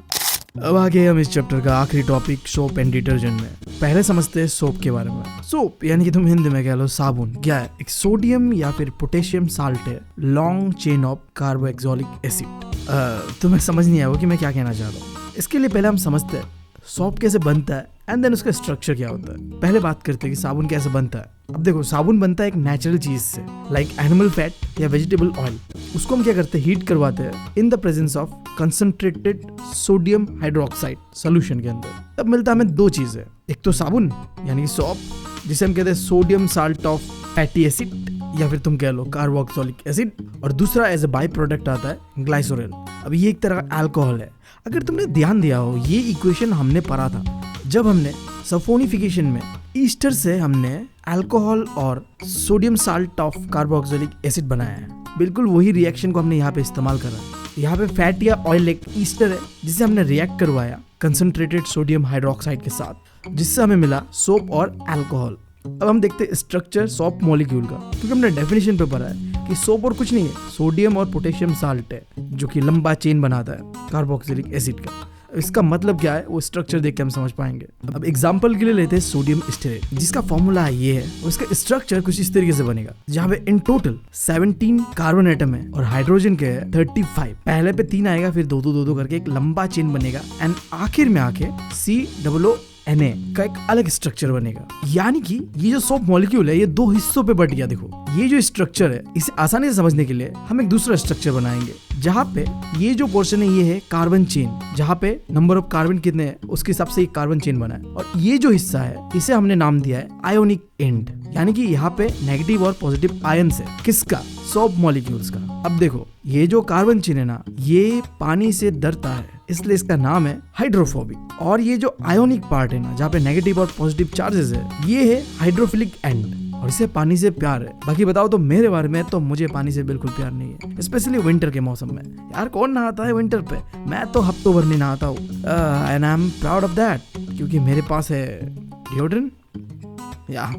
अब आगे हम इस चैप्टर का आखिरी टॉपिक सोप एंड डिटर्जेंट में। पहले समझते हैं सोप के बारे में। सोप यानी कि तुम हिंदी में कह लो साबुन, क्या है, एक सोडियम या फिर पोटेशियम साल्ट है, long chain of carboxylic acid. तुम्हें समझ नहीं आया कि मैं क्या कहना चाह रहा हूँ। इसके लिए पहले हम समझते हैं सोप कैसे बनता है एंड देन उसका स्ट्रक्चर क्या होता है। पहले बात करते हैं कि साबुन कैसे बनता है। अब देखो, साबुन बनता है एक नेचुरल चीज से, लाइक एनिमल फैट या वेजिटेबल ऑयल। उसको हम क्या करते हैं, हीट करवाते हैं in the presence of concentrated sodium hydroxide solution के अंदर। तब मिलता है हमें दो चीजें, एक तो साबुन यानी कि सोप जिसे हम कहते हैं sodium salt of fatty acid या फिर तुम कह लो कार्बोक्सिलिक एसिड, और दूसरा एज ए बाई प्रोडक्ट आता है ग्लाइसोरेल। अब ये एक तरह का अल्कोहल है। अगर तुमने ध्यान दिया हो, ये इक्वेशन हमने पढ़ा था जब हमने सफोनिफिकेशन में ईस्टर से हमने अल्कोहल और sodium salt of carboxylic acid बनाया है। बिल्कुल वही रिएक्शन को हमने यहाँ पे इस्तेमाल करा है। यहाँ पे फैट या ऑयल एक ईस्टर है जिसे हमने रिएक्ट करवाया कंसंट्रेटेड सोडियम हाइड्रोक्साइड के साथ, जिससे हमें मिला सोप और अल्कोहल। अब हम देखते हैं स्ट्रक्चर सोप मॉलिक्यूल का, क्योंकि हमने डेफिनेशन पे पढ़ा है कि सोप और कुछ नहीं है, सोडियम और पोटेशियम साल्ट है जो कि लंबा चेन बनाता है कार्बोक्सिलिक एसिड का। इसका मतलब क्या है वो स्ट्रक्चर देख के हम समझ पाएंगे। अब एग्जांपल के लिए लेते हैं सोडियम स्टेरेट, जिसका फॉर्मूला ये है, उसका स्ट्रक्चर कुछ इस तरीके से बनेगा, जहाँ पे इन टोटल 17 कार्बन एटम है और हाइड्रोजन के 35। पहले पे 3 आएगा, फिर 2-2-2-2 करके एक लंबा चेन बनेगा एंड आखिर में आके COO का एक अलग स्ट्रक्चर बनेगा। यानी कि ये जो सोप मॉलिक्यूल है ये दो हिस्सों पे बट गया। देखो, ये जो स्ट्रक्चर है इसे आसानी से समझने के लिए हम एक दूसरा स्ट्रक्चर बनाएंगे, जहाँ पे ये जो पोर्शन है ये है कार्बन चेन, जहाँ पे नंबर ऑफ कार्बन कितने हैं उसके हिसाब से एक कार्बन चेन बना है, और ये जो हिस्सा है इसे हमने नाम दिया है आयोनिक एंड, यानी कि यहाँ पे नेगेटिव और पॉजिटिव आयंस है। किसका? सोप मॉलिक्यूल्स का। अब देखो, ये जो कार्बन चेन है ना, ये पानी से डरता है, इसलिए इसका नाम है हाइड्रोफोबिक। और ये जो आयोनिक पार्ट है ना, जहाँ पे नेगेटिव और पॉजिटिव चार्जेस है, ये है हाइड्रोफिलिक एंड, और इसे पानी से प्यार है। बाकी बताओ तो मेरे बारे में, तो मुझे पानी से बिल्कुल प्यार नहीं है, स्पेशली विंटर के मौसम में। यार कौन नहाता है विंटर पे? मैं तो हफ्तों भर नहीं नहाता हूँ, and I am proud of that, क्योंकि मेरे पास है डिओड्रेंट। या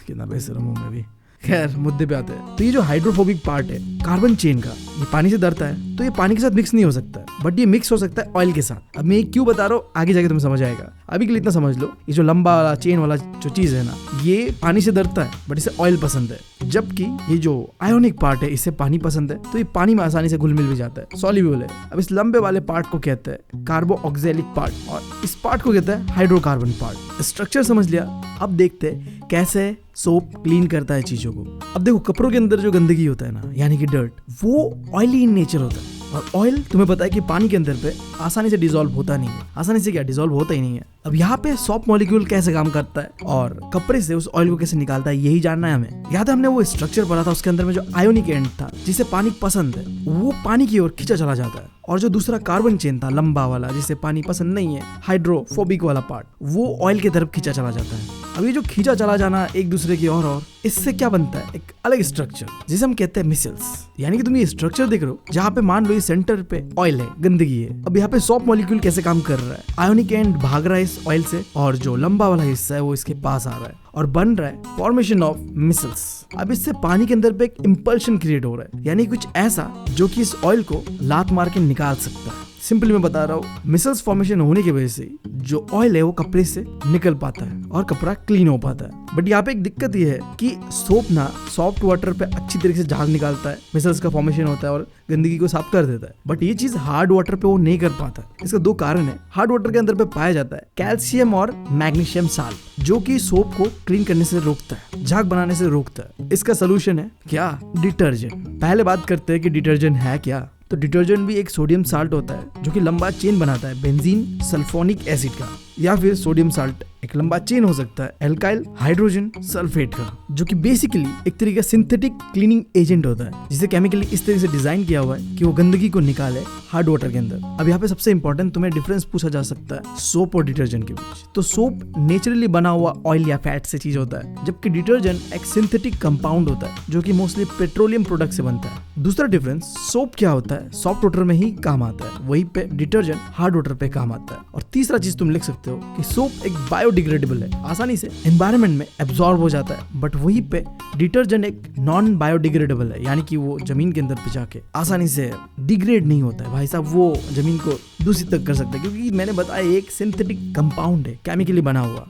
कितना बेशर्म हूँ मैं भी। खैर, मुद्दे पे आते हैं। तो ये जो हाइड्रोफोबिक पार्ट है कार्बन चेन का, ये पानी से डरता है, तो ये पानी के साथ मिक्स नहीं हो सकता है। बट ये मिक्स हो सकता है ऑयल के साथ। अब मैं ये क्यों बता रहा हूँ आगे जाके तुम्हें समझ आएगा, अभी के लिए इतना समझ लो, ये जो लंबा वाला चेन वाला जो चीज है ना, ये पानी से डरता है बट इसे ऑयल पसंद है, जबकि ये जो आयोनिक पार्ट है इसे पानी पसंद है, तो ये पानी में आसानी से घुल मिल भी जाता है, सॉल्युबल है। अब इस लंबे वाले पार्ट को कहते हैं कार्बोक्सिलिक पार्ट, और इस पार्ट को कहते हैं हाइड्रोकार्बन पार्ट। स्ट्रक्चर समझ लिया, अब देखते हैं कैसे सोप क्लीन करता है चीजों को। अब देखो, कपड़ों के अंदर जो गंदगी होता है ना, यानी कि डर्ट, वो ऑयली इन नेचर होता है, और ऑयल तुम्हें पता है कि पानी के अंदर पे आसानी से डिसॉल्व होता नहीं है, आसानी से क्या डिसॉल्व होता ही नहीं है। अब यहाँ पे सोप मॉलिक्यूल कैसे काम करता है और कपड़े से उस ऑयल को कैसे निकालता है, यही जानना है हमें। याद है हमने वो स्ट्रक्चर पढ़ा था, उसके अंदर में जो आयोनिक एंड था जिसे पानी पसंद है, वो पानी की ओर खींचा चला जाता है, और जो दूसरा कार्बन चेन था लंबा वाला जिसे पानी पसंद नहीं है, हाइड्रोफोबिक वाला पार्ट, वो ऑयल की तरफ खींचा चला जाता है। अब ये जो खींचा चला जाना एक दूसरे की और इससे क्या बनता है, एक अलग स्ट्रक्चर जिसे हम कहते हैं मिसल्स। यानी कि तुम ये स्ट्रक्चर देख रहे हो जहाँ पे मान लो ये सेंटर पे ऑयल है, गंदगी है। अब यहाँ पे सोप मॉलिक्यूल कैसे काम कर रहा है, आयोनिक एंड भाग रहा है इस ऑयल से, और जो लंबा वाला हिस्सा है वो इसके पास आ रहा है और बन रहा है फॉर्मेशन ऑफ मिसल्स। अब इससे पानी के अंदर पे एक इंपल्शन क्रिएट हो रहा है, यानी कुछ ऐसा जो कि इस ऑयल को लात मार के निकाल सकता है। सिंपली मैं बता रहा हूँ, मिसल्स फॉर्मेशन होने की वजह से जो ऑयल है वो कपड़े से निकल पाता है और कपड़ा क्लीन हो पाता है। बट यहाँ पे एक दिक्कत ये है कि सोप ना सॉफ्ट वाटर पे अच्छी तरीके से झाग निकालता है, मिसल्स का फॉर्मेशन होता है और गंदगी को साफ कर देता है, बट ये चीज हार्ड वाटर पे वो नहीं कर पाता। इसका दो कारण है। हार्ड वाटर के अंदर पे पाया जाता है कैल्शियम और मैग्नीशियम साल्ट, जो कि सोप को क्लीन करने से रोकता है, झाग बनाने से रोकता है। इसका सोल्यूशन है क्या, डिटर्जेंट। पहले बात करते हैं कि डिटर्जेंट है क्या। तो डिटर्जेंट भी एक सोडियम साल्ट होता है जो कि लंबा चेन बनाता है बेंजीन सल्फोनिक एसिड का, या फिर सोडियम साल्ट एक लंबा चेन हो सकता है एल्काइल हाइड्रोजन सल्फेट का, जो कि बेसिकली एक तरीके का सिंथेटिक क्लीनिंग एजेंट होता है, जिसे केमिकली इस तरीके से डिजाइन किया हुआ है कि वो गंदगी को निकाले हार्ड वाटर के अंदर। अब यहाँ पे सबसे इंपॉर्टेंट तुम्हें डिफरेंस पूछा जा सकता है सोप और डिटर्जेंट के बीच। तो सोप नेचुरली बना हुआ ऑयल या फैट से चीज होता है, जबकि डिटर्जेंट एक सिंथेटिक कंपाउंड होता है जो कि मोस्टली पेट्रोलियम प्रोडक्ट से बनता है। दूसरा डिफरेंस, सोप क्या होता है सॉफ्ट वाटर में ही काम आता है, वहीं पे डिटर्जेंट हार्ड वाटर पे काम आता है। और तीसरा चीज तुम लिख सकते हो कि सोप एक बायोडिग्रेडेबल है, आसानी से एनवायरनमेंट में एब्जॉर्ब हो जाता है, बट वहीं पे डिटर्जेंट एक नॉन बायोडिग्रेडेबल है, यानी कि वो जमीन के अंदर पे जाके आसानी से डिग्रेड नहीं होता है। भाई साहब, वो जमीन को दूषित तक कर सकता है, क्योंकि मैंने बताया एक सिंथेटिक कंपाउंड है, केमिकली बना हुआ।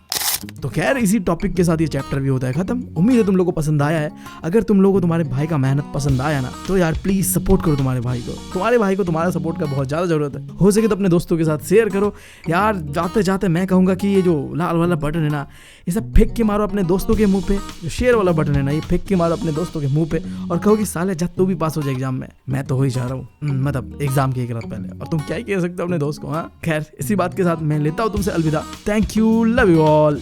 तो खैर, इसी टॉपिक के साथ ये चैप्टर भी होता है खत्म। उम्मीद है तुम लोगों को पसंद आया है। अगर तुम लोगों को तुम्हारे भाई का मेहनत पसंद आया ना, तो यार प्लीज सपोर्ट करो तुम्हारे भाई को। तुम्हारे भाई को तुम्हारा सपोर्ट का बहुत ज्यादा जरूरत है। हो सके तो अपने दोस्तों के साथ शेयर करो यार। जाते जाते मैं कहूंगा कि ये जो लाल वाला बटन है ना, ये सब फेंक के मारो अपने दोस्तों के मुंह पे। जो शेयर वाला बटन है ना, ये फेंक के मारो अपने दोस्तों के मुंह पे और कहो कि साले जब तू भी पास हो जाए एग्जाम में। मैं तो हो ही जा रहा हूँ, मतलब एग्जाम की एक रात पहले। और तुम क्या ही कह सकते हो अपने दोस्त को। हाँ, खैर इसी बात के साथ मैं लेता हूँ तुमसे अलविदा। Thank you, love you all.